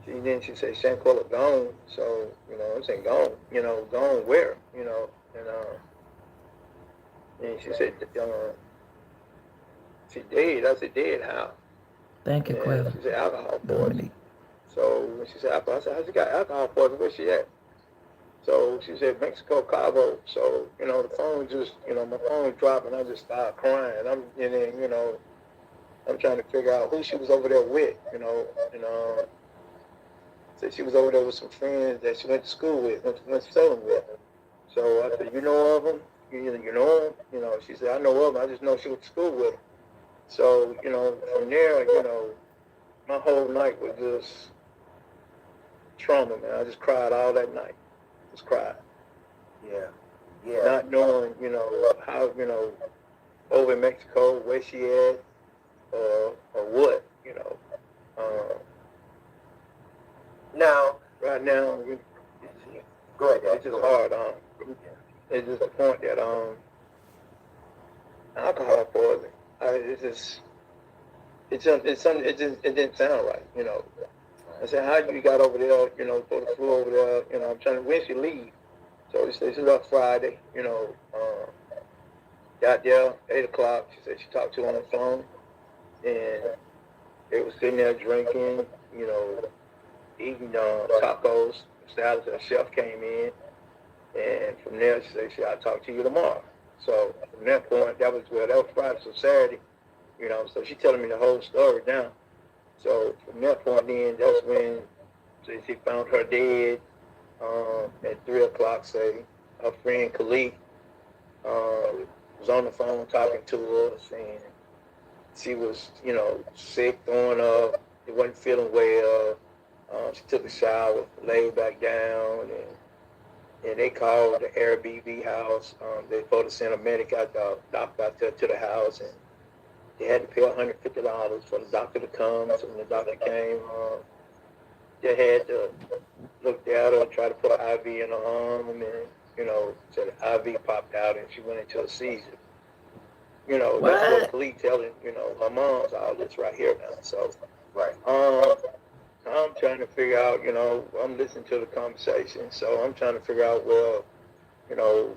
she said, Shanquella gone. So, you know, I'm saying gone, you know, gone where, you know, and she said, she dead. I said, dead how? Thank you, And Quetta. she said, alcohol poisoning. Dominique. So when she said alcohol, I said, how's she got alcohol poisoning? Where's she at? So she said, Mexico, Cabo. So, you know, the phone just, you know, my phone dropped and I just started crying. And then, you know, I'm trying to figure out who she was over there with, you know, and said she was over there with some friends that she went to school with, went to Salem with. So I said, you know of them? You know them? You know, she said, I know of them. I just know she went to school with them. So, you know, from there, you know, my whole night was just trauma, man. I just cried all that night. Just cried. Yeah, yeah. Not knowing, you know, how, you know, over in Mexico, where she at, or what, you know. Now, Right now, go ahead, Dad. it's just hard. It's just the point that alcohol poisoning. It's just it didn't sound right, you know. I said, how you got over there, you know, for the flu over there, you know, I'm trying to, when she leave? So she said, she's up Friday, you know, got there, 8 o'clock, she said she talked to her on the phone, and they was sitting there drinking, you know, eating tacos, salads, and a chef came in, and from there she said, I'll talk to you tomorrow. So from that point, that was Friday, so Saturday, you know, so she telling me the whole story now. So from that point then, that's when she found her dead at 3 o'clock, say, her friend Khalid was on the phone talking to us, and she was, you know, sick, throwing up, she wasn't feeling well. She took a shower, laid back down, and they called the Airbnb house. They supposed to send a medic out, doctor out there to the house, and they had to pay $150 for the doctor to come. So when the doctor came, they had to look at her, try to put an IV in her arm, and you know, so the IV popped out and she went into a seizure. You know, that's what What? Khalid telling, you know, her mom's all this right here now. So, Right. I'm trying to figure out, you know, I'm listening to the conversation, so I'm trying to figure out, well, you know,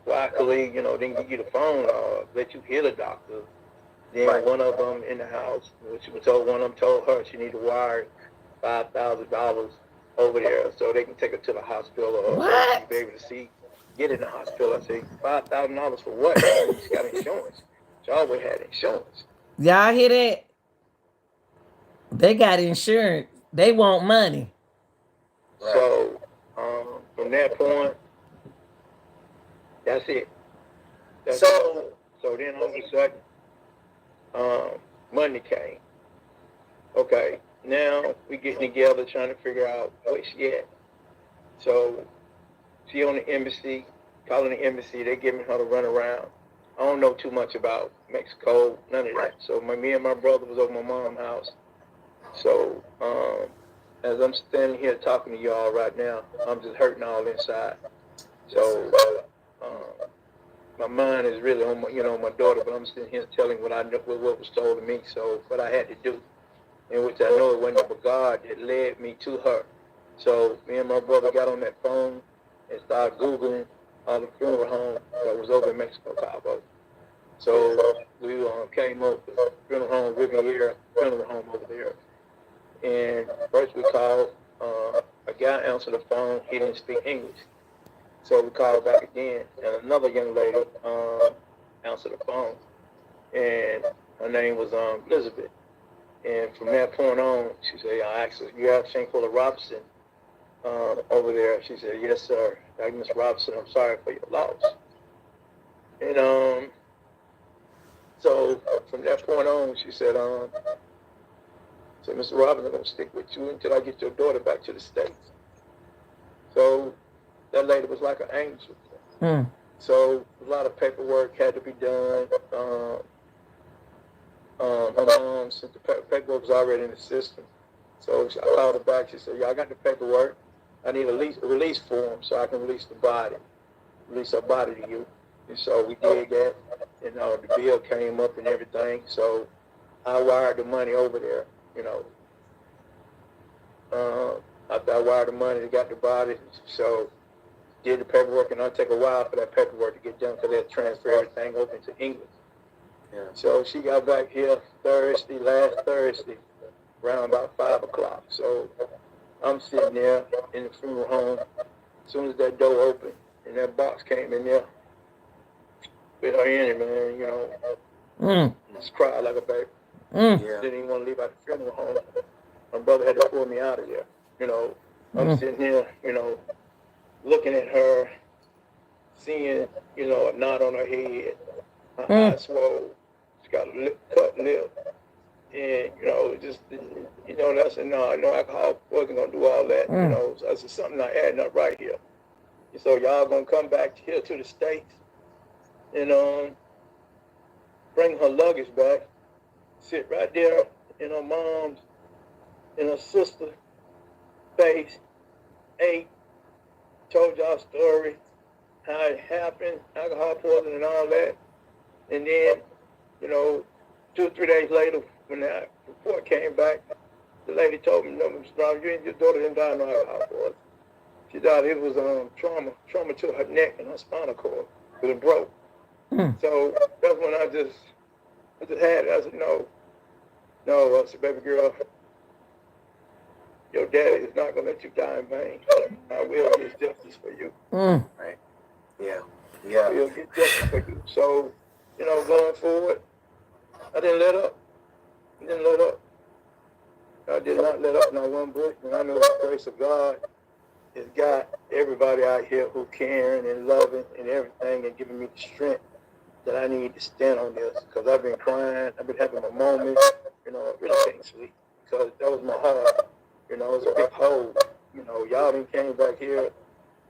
why Khalid, you know, didn't give you the phone or let you hear the doctor. Then Right. one of them in the house, she was told, one of them told her she need to wire $5,000 over there so they can take her to the hospital or so she can be What? able to get in the hospital. I say, $5,000 for what? I mean, she got insurance. She always had insurance. Y'all hear that? They got insurance. They want money. Right. So from that point, that's it. That's it. So, So then all of a sudden, Monday came. Okay, now we getting together trying to figure out where she at. So she on the embassy, calling the embassy. They giving her to run around. I don't know too much about Mexico, none of that. So me and my brother was over my mom's house. So as I'm standing here talking to y'all right now, I'm just hurting all inside. So my mind is really on my daughter, but I'm sitting here telling what I know, what was told to me. So what I had to do, in which I know it wasn't but God that led me to her. So me and my brother got on that phone and started Googling all the funeral home that was over in Mexico, Cabo. So we came up with funeral home Riviera funeral home over there. And first we called, a guy answered the phone. He didn't speak English. So we called back again, and another young lady answered the phone, and her name was Elizabeth. And from that point on, she said, I asked her, you have Shanquella Robinson over there? She said, yes, sir. Miss Robinson, I'm sorry for your loss. And so from that point on, she said, Mr. Robinson, I'm going to stick with you until I get your daughter back to the States. So that lady was like an angel. Mm. So a lot of paperwork had to be done. Her mom, since the paperwork was already in the system, so I called her back. She said, "Yeah, I got the paperwork. I need a release form so I can release the body, release her body to you." And so we did that, and the bill came up and everything. So I wired the money over there. After I wired the money, they got the body. So did the paperwork, and it'll take a while for that paperwork to get done because they'll transfer everything over to England. Yeah. So she got back here last Thursday, around about 5 o'clock. So I'm sitting there in the funeral home. As soon as that door opened and that box came in there with her in it, man, just cried like a baby. Yeah. Didn't even want to leave out the funeral home. My brother had to pull me out of there. I'm sitting here, looking at her, seeing, a knot on her head, her eyes swollen. She got a cut lip. And, just, that's no alcohol wasn't going to do all that. So that's just something not adding up right here. And so y'all going to come back here to the States and bring her luggage back, sit right there in her mom's and her sister's face, ate, told y'all story, how it happened, alcohol poisoning and all that. And then, 2 or 3 days later, when that report came back, the lady told me, no, Mr. Brown, your daughter didn't die of no alcohol poisoning. She died, it was trauma to her neck and her spinal cord. It broke. So that's when I just had it. I said, no, I said, baby girl, your daddy is not going to let you die in vain. I will get justice for you. Right. Yeah. I will get justice for you. So, going forward, I didn't let up. I did not let up not one bit. And I know the grace of God has got everybody out here who caring and loving and everything and giving me the strength that I need to stand on this. Because I've been crying. I've been having a moment. I really can't sleep. Because that was my heart. It was a big hole. Y'all done came back here.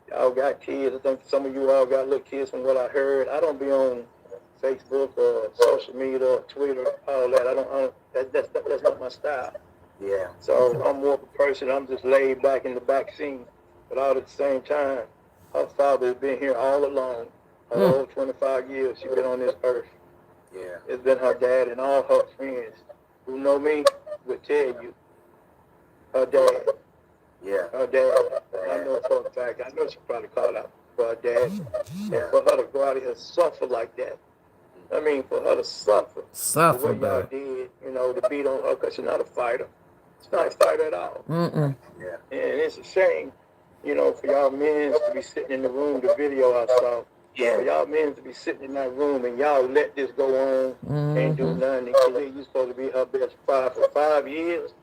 Y'all got kids. I think some of you all got little kids from what I heard. I don't be on Facebook or social media or Twitter, all that. That's not my style. Yeah. So I'm more of a person. I'm just laid back in the back scene. But all at the same time, her father has been here all along. Her whole 25 years she's been on this earth. Yeah. It's been her dad and all her friends who know me would tell you. Her dad. Yeah. Her dad. I know for a fact. I know she probably called out for her dad. Yeah. And for her to go out here and suffer like that. I mean, for her to suffer. Suffer, what y'all did, to beat on her because she's not a fighter. She's not a fighter at all. Yeah. And it's a shame, for y'all men to be sitting in the room, the video I saw. Yeah. For y'all men to be sitting in that room and y'all let this go on, ain't do nothing. You're supposed to be her best friend for 5 years.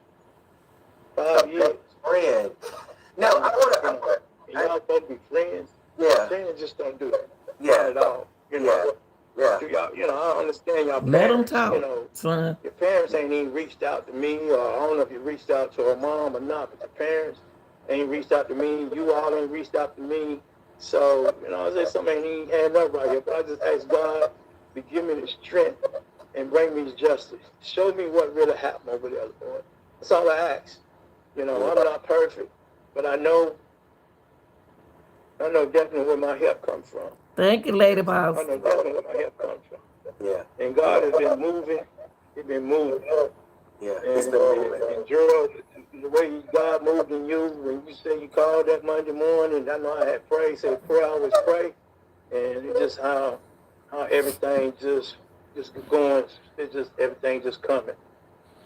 5 years. Friend. Now, I want to. Y'all supposed to be friends. Yeah. Friends just don't do that. Yeah. Not at all. Yeah. Y'all, I understand y'all Let them parents, talk, son. Your parents ain't even reached out to me, or I don't know if you reached out to her mom or not, but your parents ain't reached out to me. You all ain't reached out to me. So, I say something ain't adding up right here, but I just ask God to give me the strength and bring me justice. Show me what really happened over there, Lord. That's all I ask. I'm not perfect, but I know definitely where my help comes from. Thank you, Lady I Boss. know God knows where my help comes from. Yeah. And God has been moving. He's been moving. Yeah. And, It's been moving. and Gerald, the way God moved in you, when you say you called that Monday morning, I know I had prayed, said prayer, I always pray. And it's just how everything just going, it's just everything just coming.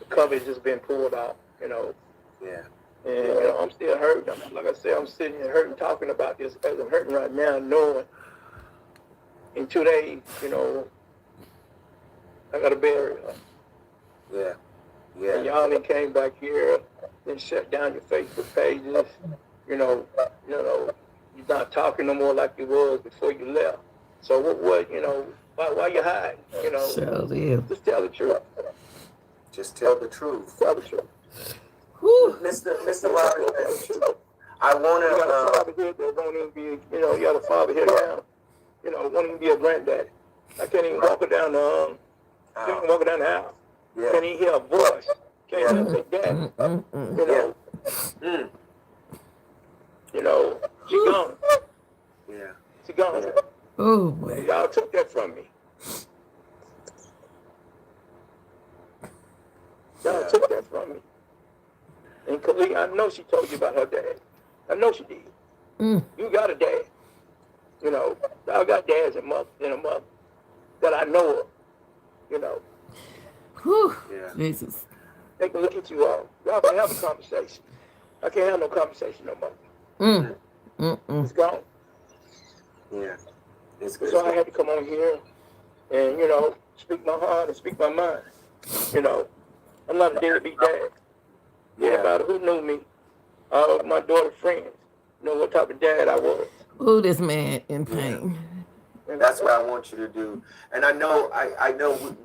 The cover has just been pulled out, you know. Yeah. And you know, I'm still hurting. Like I said, I'm sitting here hurting, talking about this as I'm hurting right now, knowing in 2 days, you know, I got to bury her. Yeah. Yeah. And y'all then came back here and shut down your Facebook pages. You know, you're not talking no more like you was before you left. So what you know, why you hiding? You know, Sure is. just tell the truth. Just tell the truth. Tell the truth. Whew. Mr. Robinson, I want You got a to. father here that won't even be, you know, you got a father here now, you know, won't even be a granddaddy. I can't even walk her down the, can't even walk her down the aisle. Yeah. Can't even hear a voice. Can't even say daddy. You know, Mm. you know, she gone. Yeah. She gone. Yeah. Oh, boy. Y'all took that from me. Y'all took that from me. And Khalid, I know she told you about her dad. I know she did. You got a dad. You know, y'all got dads and a mother that I know of. You know, Whew. Yeah. Jesus. they can look at you all. Y'all can have a conversation. I can't have no conversation no more. It's gone. Yeah. It's good. So I had to come on here and, you know, speak my heart and speak my mind. You know, I'm not a deadbeat dad. Everybody who knew me, all of my daughter's friends, know what type of dad I was. Oh, this man in pain. And that's what I want you to do. And I know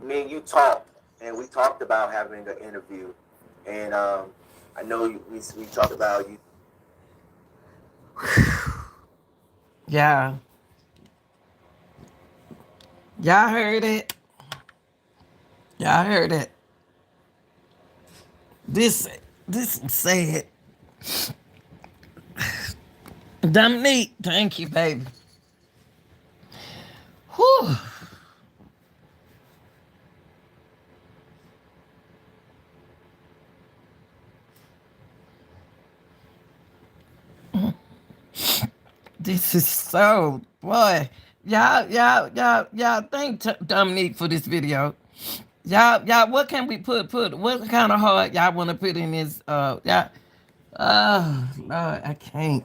me and you talked, and we talked about having an interview. And I know we talked about you. Yeah. Y'all heard it. Y'all heard it. This is sad. Dominique, thank you, baby. Whew. This is so, boy. Y'all thank Dominique for this video. Y'all, what can we put, what kind of heart y'all want to put in this, Lord, I can't.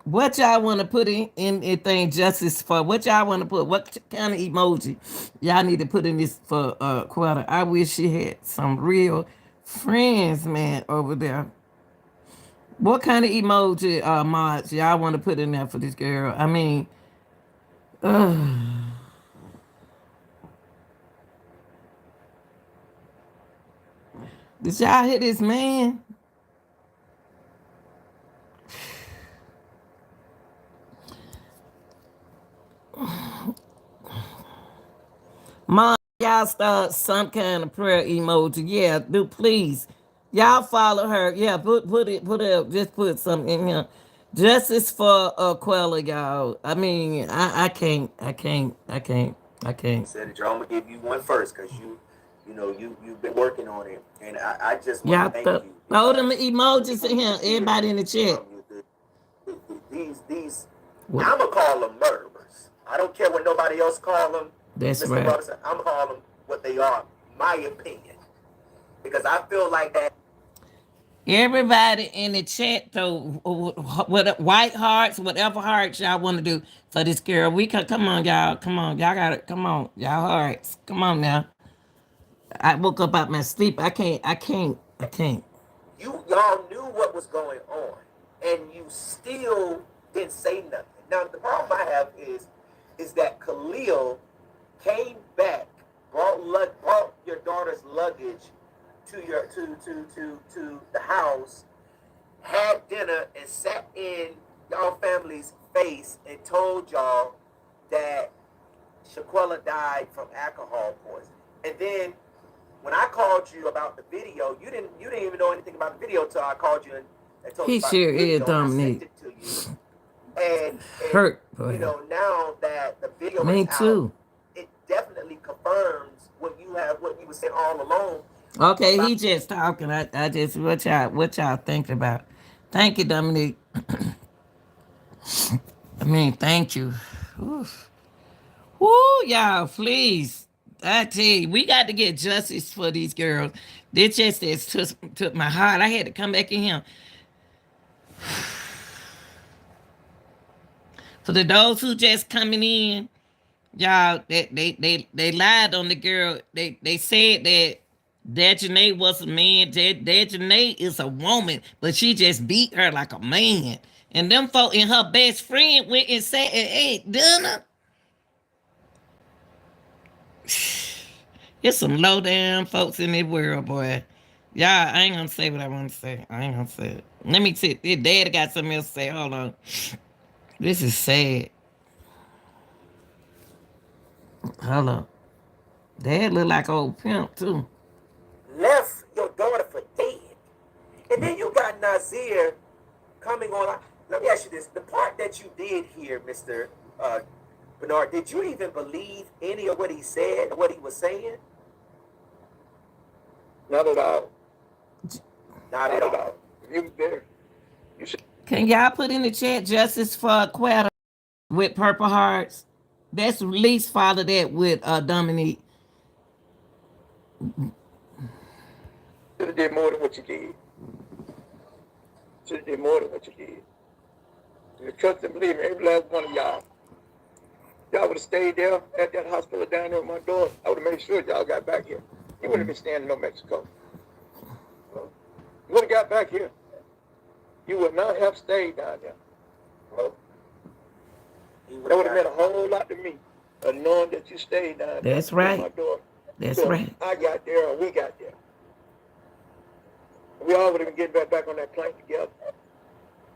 What y'all want to put in anything justice for? What y'all want to put? What kind of emoji y'all need to put in this for Quarter? I wish she had some real friends, man, over there. What kind of emoji mods y'all want to put in there for this girl? I mean, did y'all hear this man? Mom, y'all start some kind of prayer emoji. Yeah, do please. Y'all follow her. Yeah, put it up. Just put something in here. Justice for Quella, y'all. I mean, I can't. Said that I'm gonna give you one first because you've been working on it, and I just want to Y'all thank you. throw them emojis in here. Everybody in the chat. These What? I'm gonna call them murderers. I don't care what nobody else call them. That's Mr. right. Robinson, I'm gonna call them what they are. My opinion, because I feel like that. Everybody in the chat, though, what white hearts, whatever hearts y'all want to do for this girl. We can come on, y'all. Come on, y'all got it. Come on, y'all hearts. Come on now. I woke up out my sleep. I can't. Y'all knew what was going on, and you still didn't say nothing. Now the problem I have is that Khalil came back, brought your daughter's luggage to the house, had dinner, and sat in y'all family's face and told y'all that Shanquella died from alcohol poisoning. And then when I called you about the video, you didn't even know anything about the video until I called you and told He you about sure the is, video. And I Dominique. sent it to you. And Hurt, you boy. know, now that the video is Me out, too. it definitely confirms what you were saying all along Okay, about. he just talking. I just what y'all thinking about. Thank you, Dominique. I mean, thank you. Oof. Woo, y'all, please. I tell you, we got to get justice for these girls. This just took my heart. I had to come back in here. For the those who just coming in, y'all, they lied on the girl. They said that Janae was a man. That Janae is a woman, but she just beat her like a man. And them folk and her best friend went and said, "Hey, Donna, there's some low down folks in this world, boy. Y'all, I ain't gonna say what I want to say. I ain't gonna say it. Let me see. Your dad got something else to say. Hold on. This is sad. Hold on. Dad look like old pimp too. Left your daughter for dead. And then you got Nazir coming on. Let me ask you this. The part that you did here, Mr. Bernard, did you even believe any of what he said, what he was saying? Not at all. Not at all. If you were there, you should. Can y'all put in the chat justice for Quetta with Purple Hearts? That's least father that with Dominique. Should have did more than what you did. Should have did more than what you did. You trust and believe me, every last one of y'all. Y'all would have stayed there at that hospital down there with my daughter. I would have made sure y'all got back here. You wouldn't have been staying in New Mexico. You would have got back here. You would not have stayed down there. That would have meant a whole lot to me, knowing that you stayed down there. That's right. With my daughter. That's So right. I got there and we got there. We all would have been getting back on that plane together.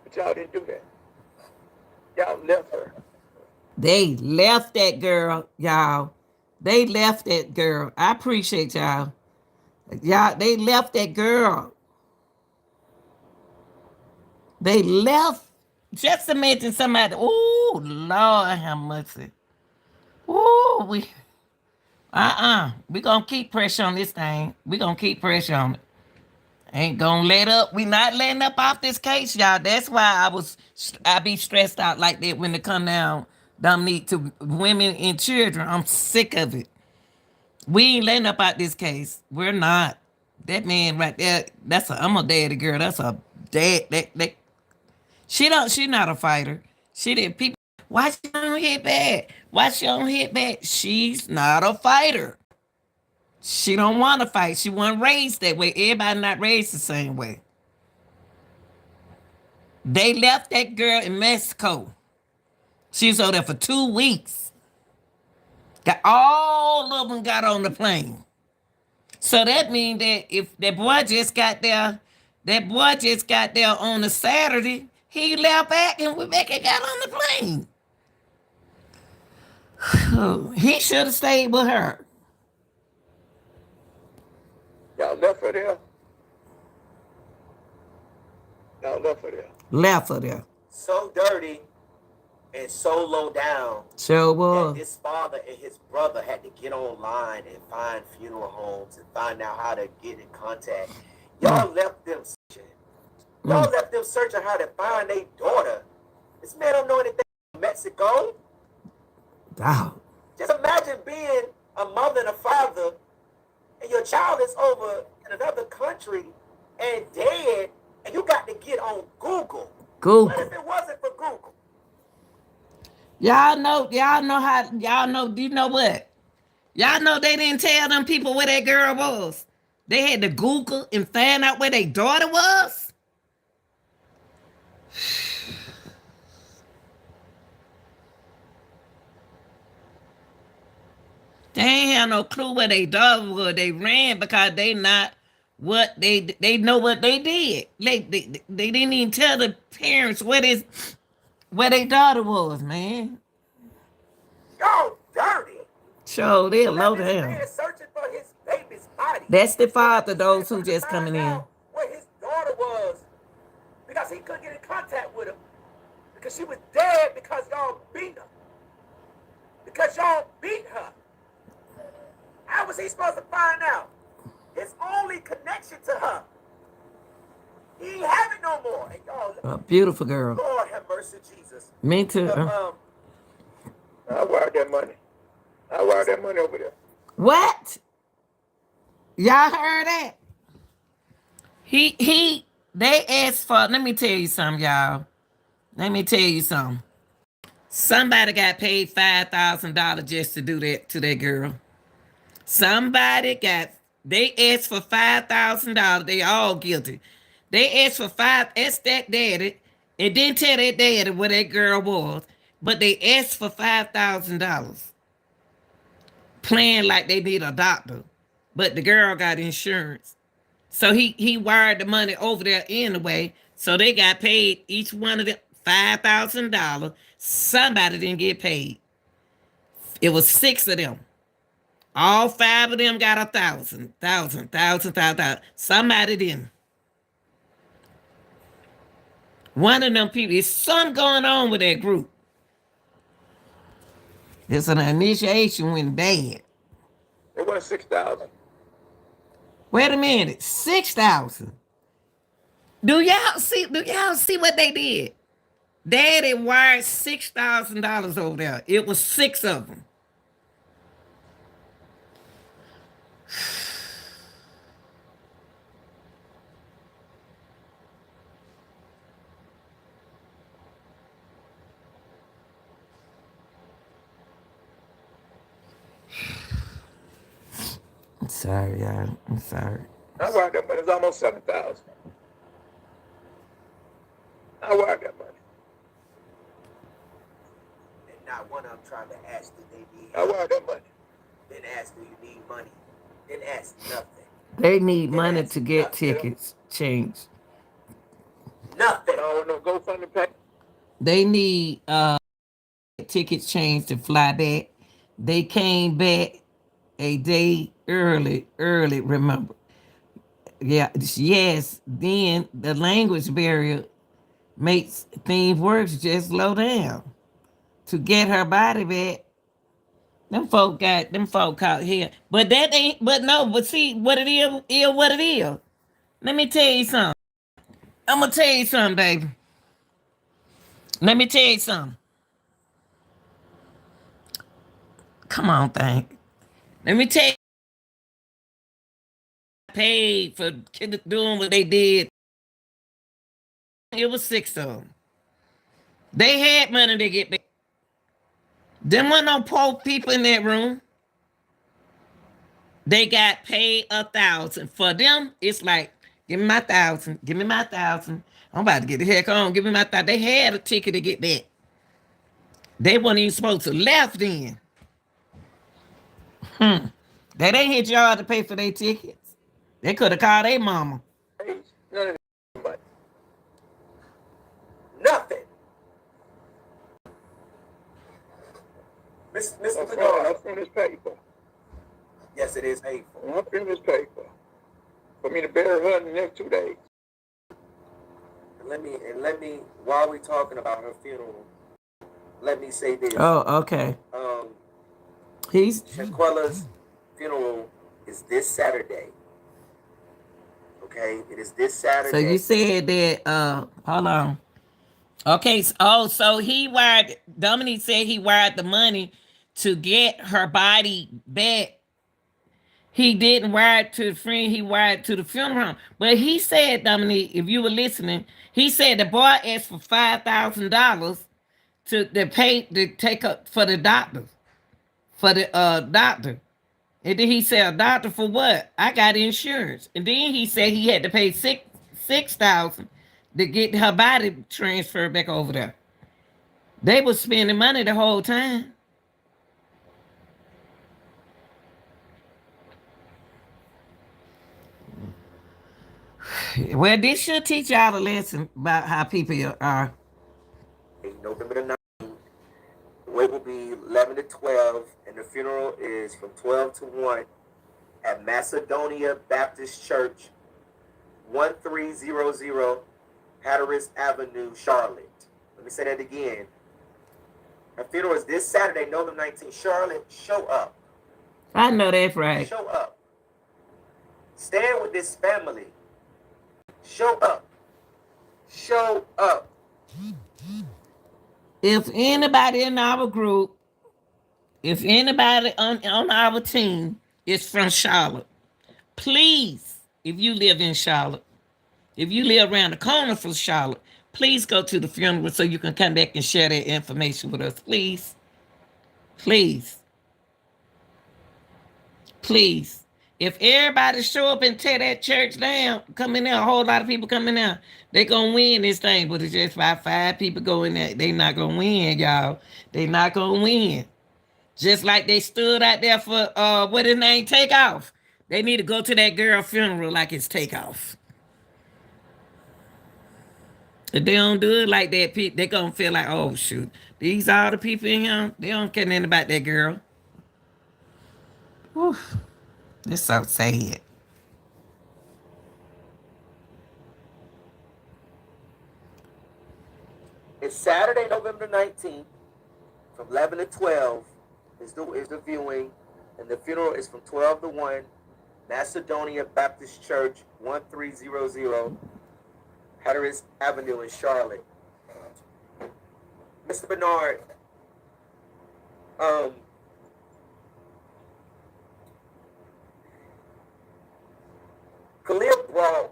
But y'all didn't do that. Y'all left her. They left that girl, y'all. They left that girl. I appreciate y'all. Y'all, they left that girl. They left. Just imagine somebody. Oh, Lord have mercy. Oh, we gonna keep pressure on this thing. We gonna keep pressure on it. Ain't gonna let up. We not letting up off this case, y'all. That's why I be stressed out like that when it come down, Dominique, to women and children. I'm sick of it. We ain't letting up out this case. We're not. That man right there, I'm a daddy girl. That's a dad. She not a fighter. She didn't people. Why she don't hit back? Why she don't hit back? She's not a fighter. She don't want to fight. She wasn't raised that way. Everybody not raised the same way. They left that girl in Mexico. She was over there for 2 weeks. Got all of them got on the plane. So that means that if that boy just got there, on a Saturday, he left back and went back and got on the plane. He should have stayed with her. Y'all left her there. Y'all left her there. Left her there. So dirty and so low down Sure that was. his father and his brother had to get online and find funeral homes and find out how to get in contact. Y'all left them searching. Y'all left them searching how to find their daughter. This man don't know anything about Mexico. Dog. Just imagine being a mother and a father, and your child is over in another country and dead, and you got to get on Google. What if it wasn't for Google? Y'all know do you know what? Y'all know they didn't tell them people where that girl was. They had to Google and find out where their daughter was. They ain't have no clue where they daughter was. They ran because they not what they know what they did. They didn't even tell the parents where their daughter was, man. Y'all dirty. So they're low This down. man searching for his baby's body. That's the father, those who just coming in. Where his daughter was, because he couldn't get in contact with her. Because she was dead because y'all beat her. Because y'all beat her. How was he supposed to find out? His only connection to her. He ain't have it no more. And y'all, A beautiful girl. Lord have mercy, Jesus. Me too. I wired that money. I wired that money over there. What? Y'all heard that? They asked for, let me tell you something, y'all. Let me tell you something. Somebody got paid $5,000 just to do that to that girl. They asked for $5,000. They all guilty. They asked for asked that daddy, and didn't tell that daddy where that girl was, but they asked for $5,000, playing like they need a doctor. But the girl got insurance. So he wired the money over there anyway. So they got paid, each one of them $5,000. Somebody didn't get paid. It was 6 of them. All 5 of them got 1,000. Somebody didn't. One of them people, there's something going on with that group. There's an initiation went bad. It was 6,000. Wait a minute, 6,000. Do y'all see what they did? Daddy wired $6,000 over there. It was 6 of them. I'm sorry, y'all. I'm sorry. I wired that money. It's almost 7,000. I wired that money. And not one of them trying to ask do they need. I wired that money. Didn't ask do you need money. Didn't ask nothing. They need money to get tickets changed. Nothing. I don't want no GoFundMe pay. They need tickets changed to fly back. They came back a day early, remember. Yes, then the language barrier makes things worse. Just slow down. To get her body back, them folk out here. But that ain't, but see what it is what it is. Let me tell you something. I'm gonna tell you something, baby. Let me tell you something. Come on, thing. Let me tell you, paid for doing what they did. It was 6 of them. They had money to get back. There wasn't no poor people in that room. They got paid 1,000. For them, it's like, give me my 1,000. Give me my 1,000. I'm about to get the heck on. Give me my 1,000. They had a ticket to get back. They weren't even supposed to left then. They didn't hit y'all to pay for their tickets. They could have called their mama. None of that money. Nothing. Mr. Bernard. I finished paper. Yes, it is hateful. I finished paper. For me to bury her in the next 2 days. Let me, while we're talking about her funeral, let me say this. Oh, okay. Shanquella's funeral is this Saturday. Okay, it is this Saturday. So you said that, hold on. Okay, so Dominique said he wired the money to get her body back. He didn't wire it to the friend, he wired it to the funeral home. But he said, Dominique, if you were listening, he said the boy asked for $5,000 to take up for the doctor. For the doctor. And then he said, a doctor for what? I got insurance. And then he said he had to pay $6,000 to get her body transferred back over there. They was spending money the whole time. Well, this should teach y'all a lesson about how people are. November the 19th. The wake will be 11 to 12, and the funeral is from 12 to 1 at Macedonia Baptist Church, 1300 Hatteras Avenue, Charlotte. Let me say that again. Her funeral is this Saturday, November 19th. Charlotte, show up. I know that's right. Show up. Stand with this family. Show up. Show up. If anybody in our group, if anybody on our team is from Charlotte, please, if you live in Charlotte, if you live around the corner from Charlotte, please go to the funeral so you can come back and share that information with us. Please. Please. Please. If everybody show up and tear that church down, come in there, a whole lot of people coming there, they gonna win this thing. But it's just about 5 people going there. They not gonna win, y'all. They not gonna win. Just like they stood out there for what his name, Takeoff. They need to go to that girl funeral like it's Takeoff. If they don't do it like that, they gonna feel like, oh shoot, these are the people in here. They don't care nothing about that girl. Whew. It's so sad. It's Saturday, November 19th, from 11 to 12 is the viewing, and the funeral is from 12 to 1, Macedonia Baptist Church, 1300 Hatteras Avenue in Charlotte. Mr. Bernard, Khalil brought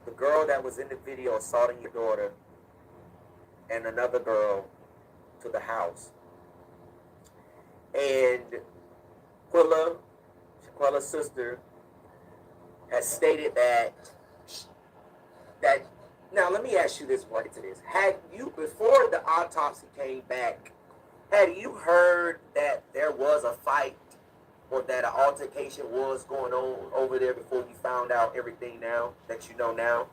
the girl that was in the video assaulting your daughter and another girl to the house. And Shanquella's sister, has stated that now let me ask you this right to this. Had you, before the autopsy came back, had you heard that there was a fight or that an altercation was going on over there before you found out everything now that you know now?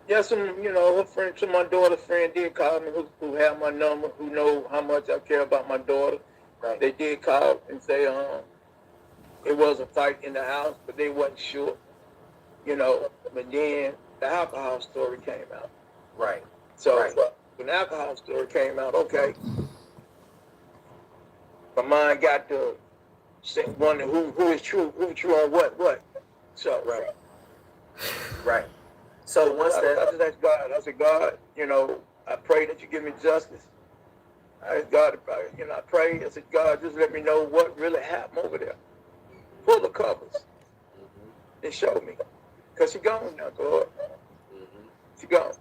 Yes, a friend to my daughter's friend did call me, who had my number, who know how much I care about my daughter. Right. They did call and say it was a fight in the house, but they wasn't sure. But then the alcohol story came out. Right. So right. When the alcohol story came out, okay, my mind got to wonder who is true on what. So right. So once I just asked God. I said, God, I pray that you give me justice. I asked God, I pray. I said, God, just let me know what really happened over there. Pull the covers and show me. Because she gone now, God. She gone.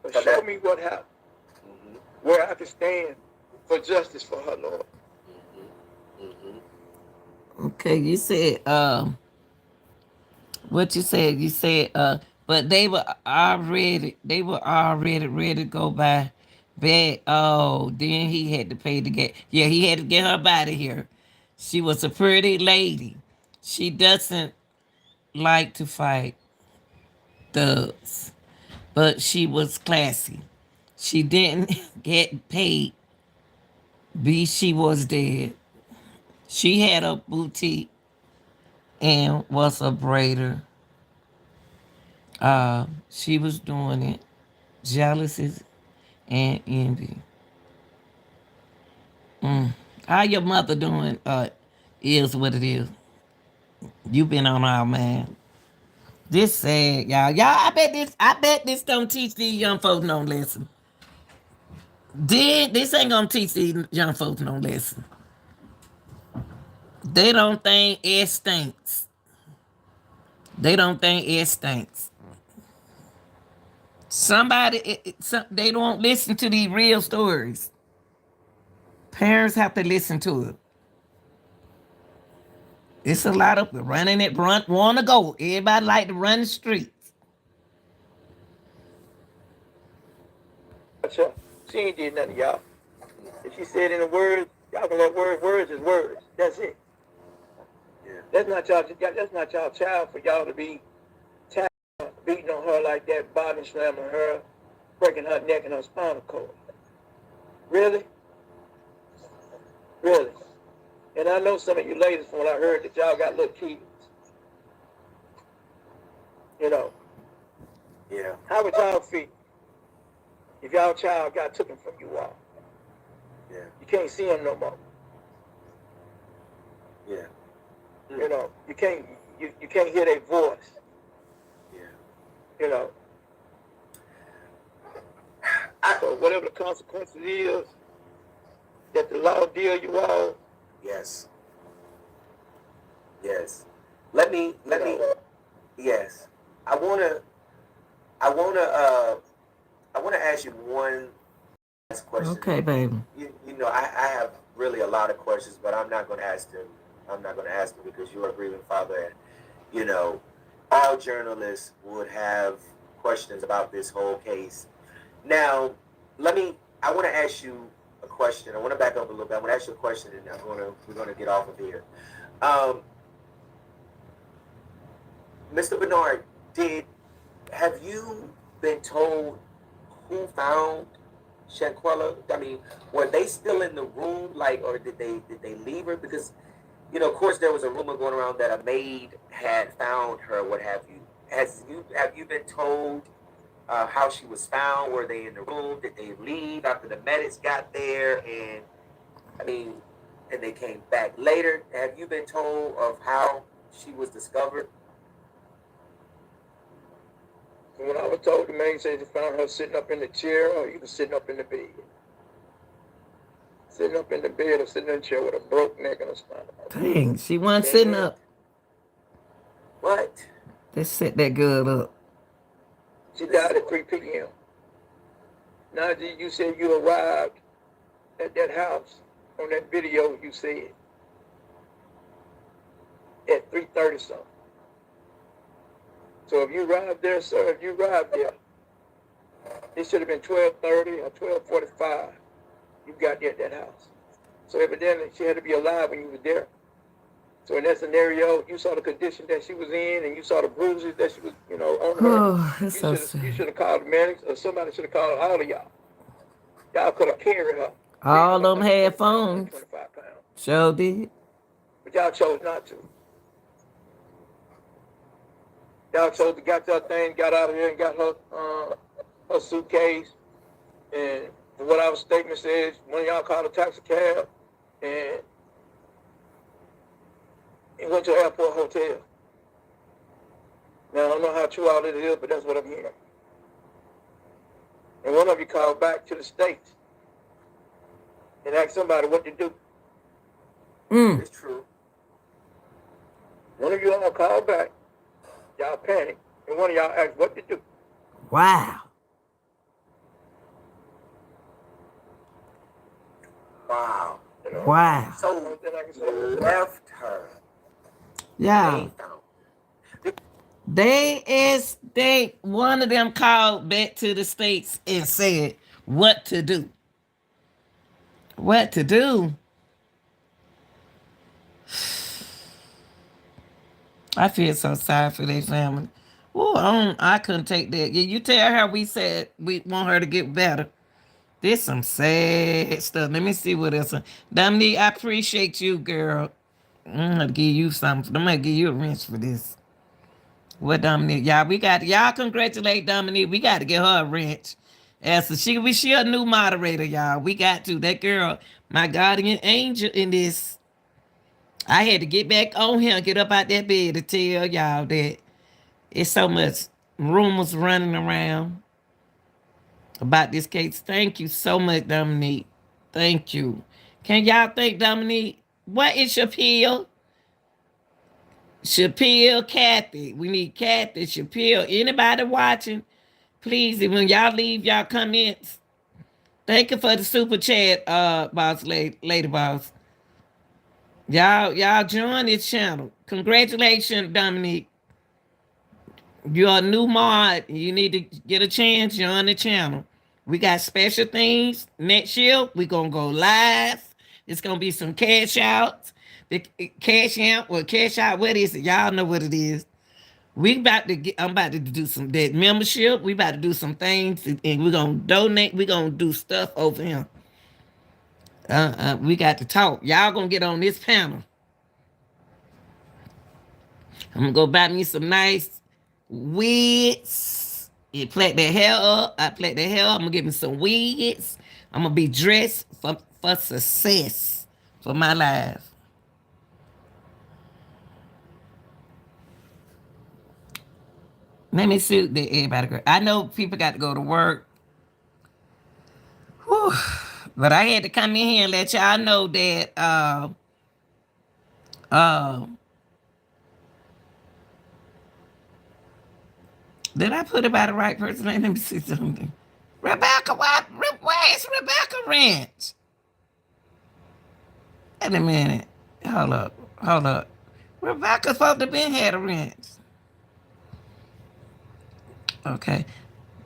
But show me what happened. Where I can stand for justice for her, Lord. Okay, you said what you said. You said but they were already ready to go by bed. Oh, then he had to pay to get, yeah, he had to get her out of here. She was a pretty lady. She doesn't like to fight thugs, but she was classy. She didn't get paid. B, she was dead. She had a boutique and was a braider. She was doing it. Jealousy and envy. How your mother doing? Is what it is. You been on our man. This sad, y'all. Y'all, I bet this don't teach these young folks no lesson. This ain't gonna teach these young folks no lesson. They don't think it stinks. They don't think it stinks. They don't listen to these real stories. Parents have to listen to it. It's a lot of running it, want to go. Everybody like to run the streets. She ain't did nothing, y'all. If she said in the words, y'all can let words is words. That's it. Yeah. That's not y'all child for y'all to be beating on her like that, body slamming her, breaking her neck and her spinal cord. Really? Really? And I know some of you ladies, from what I heard, that y'all got little kids. Yeah. How would y'all feel If y'all child got taken from you all, Yeah. you can't see him no more. Yeah. You know, you can't hear their voice. Yeah. You know, I, so whatever the consequences is that the law deal you all, yes. Yes. Let me. you Let me. know, Yes. I wanna. I wanna. I wanna ask you one last question. Okay, baby. You know, I have really a lot of questions, but I'm not gonna ask them. I'm not gonna ask them because you're a grieving father, and you know, all journalists would have questions about this whole case. Now, let me. I want to ask you a question. I want to back up a little bit. I want to ask you a question, and we're gonna get off of here. Um, Mr. Bernard, did have you been told who found Shanquella? I mean, were they still in the room, like, or did they leave her? Because you know, of course, there was a rumor going around that a maid had found her. What have you? Have you been told how she was found? Were they in the room? Did they leave after the medics got there? And I mean, and they came back later. Have you been told of how she was discovered? when I was told, the man said they found her sitting up in the chair or either sitting up in the bed. Sitting up in the bed or sitting in the chair with a broke neck and a spinal cord. Dang, she wasn't sitting up. What? They set that girl up. She died at 3 p.m. Now, you said you arrived at that house on that video. You said at 3:30 something. So if you arrived there, sir, if you arrived there, it should have been 12:30 or 12:45. You got there at that house. So evidently, she had to be alive when you were there. So in that scenario, you saw the condition that she was in, and you saw the bruises that she was, on her. Oh, it's so You sad. should have called the medics, or somebody should have called all of y'all. Y'all could have carried her. All Reasonable them had 120 pounds, phones. 125 pounds. Sure did. But y'all chose not to. Y'all chose to got that thing, got out of here, and got her suitcase. And what our statement says, one of y'all called a taxi cab, and went to the airport hotel. Now I don't know how true all this is, but that's what I'm hearing. And one of you called back to the States and asked somebody what to do. It's true. One of you all called back, y'all panicked, and one of y'all asked what to do. Wow. Wow. Wow. So you left her. Yeah. They found. They one of them called back to the States and said what to do. What to do? I feel so sorry for their family. Oh, I couldn't take that. Yeah, you tell her we said we want her to get better. This some sad stuff. Let me see what else. Dominique, I appreciate you, girl. I'm gonna give you something. I'm gonna give you a wrench for this. What Dominique? Y'all congratulate Dominique. We got to get her a wrench. As she a new moderator, y'all. We got to. That girl, my guardian angel in this. I had to get back on here and get up out that bed to tell y'all that it's so much rumors running around about this case. Thank you so much, Dominique. Thank you. Can y'all thank Dominique? What is Shapill? Shapill, Kathy. We need Kathy, Shapill. Anybody watching? Please, when y'all leave y'all comments, thank you for the super chat, boss lady boss. Y'all join this channel. Congratulations, Dominique. You're a new mod. You need to get a chance. Join the channel. We got special things next year. We gonna go live. It's gonna be some cash outs. The cash out or cash out. What is it? Y'all know what it is. I'm about to do some that membership. We about to do some things, and we're gonna donate. We're gonna do stuff over here. We got to talk. Y'all gonna get on this panel. I'm gonna go buy me some nice wigs. It plait their hair up. I plait their hair up. I'm gonna give them some wigs. I'm gonna be dressed for success for my life. Let me see that everybody go. I know people got to go to work. Whew. But I had to come in here and let y'all know that uh did I put it by the right person? Let me see something. Rebecca, where's Rebecca Ranch? Wait a minute. Hold up. Hold up. Rebecca's supposed to be had a ranch. Okay.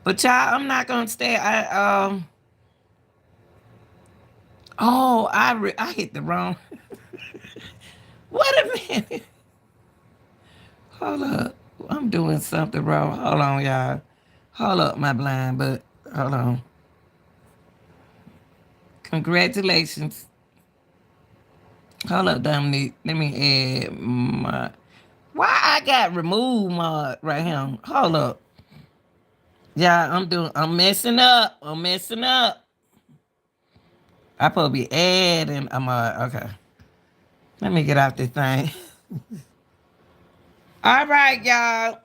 But y'all, I'm not gonna stay. I hit the wrong. Wait a minute. Hold up. I'm doing something wrong. Hold on, y'all. Hold up, my blind, but hold on. Congratulations. Hold up, Dominique. Let me add my. Why I got remove mod right here? Hold up. Yeah, I'm messing up. I'm messing up. I supposed to be adding. Okay. Let me get off this thing. All right, y'all.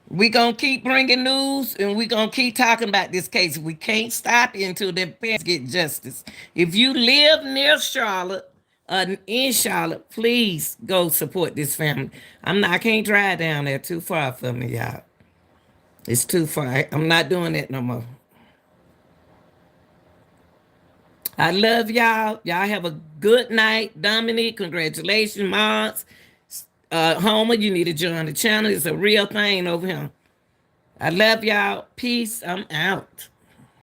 We gonna keep bringing news and we gonna keep talking about this case. We can't stop it until the parents get justice. If you live near Charlotte, in Charlotte, please go support this family. I can't drive down there, too far for me, y'all. It's too far. I'm not doing that no more. I love y'all. Y'all have a good night. Dominique, congratulations, Mods. Homer, you need to join the channel. It's a real thing over here. I love y'all. Peace. I'm out.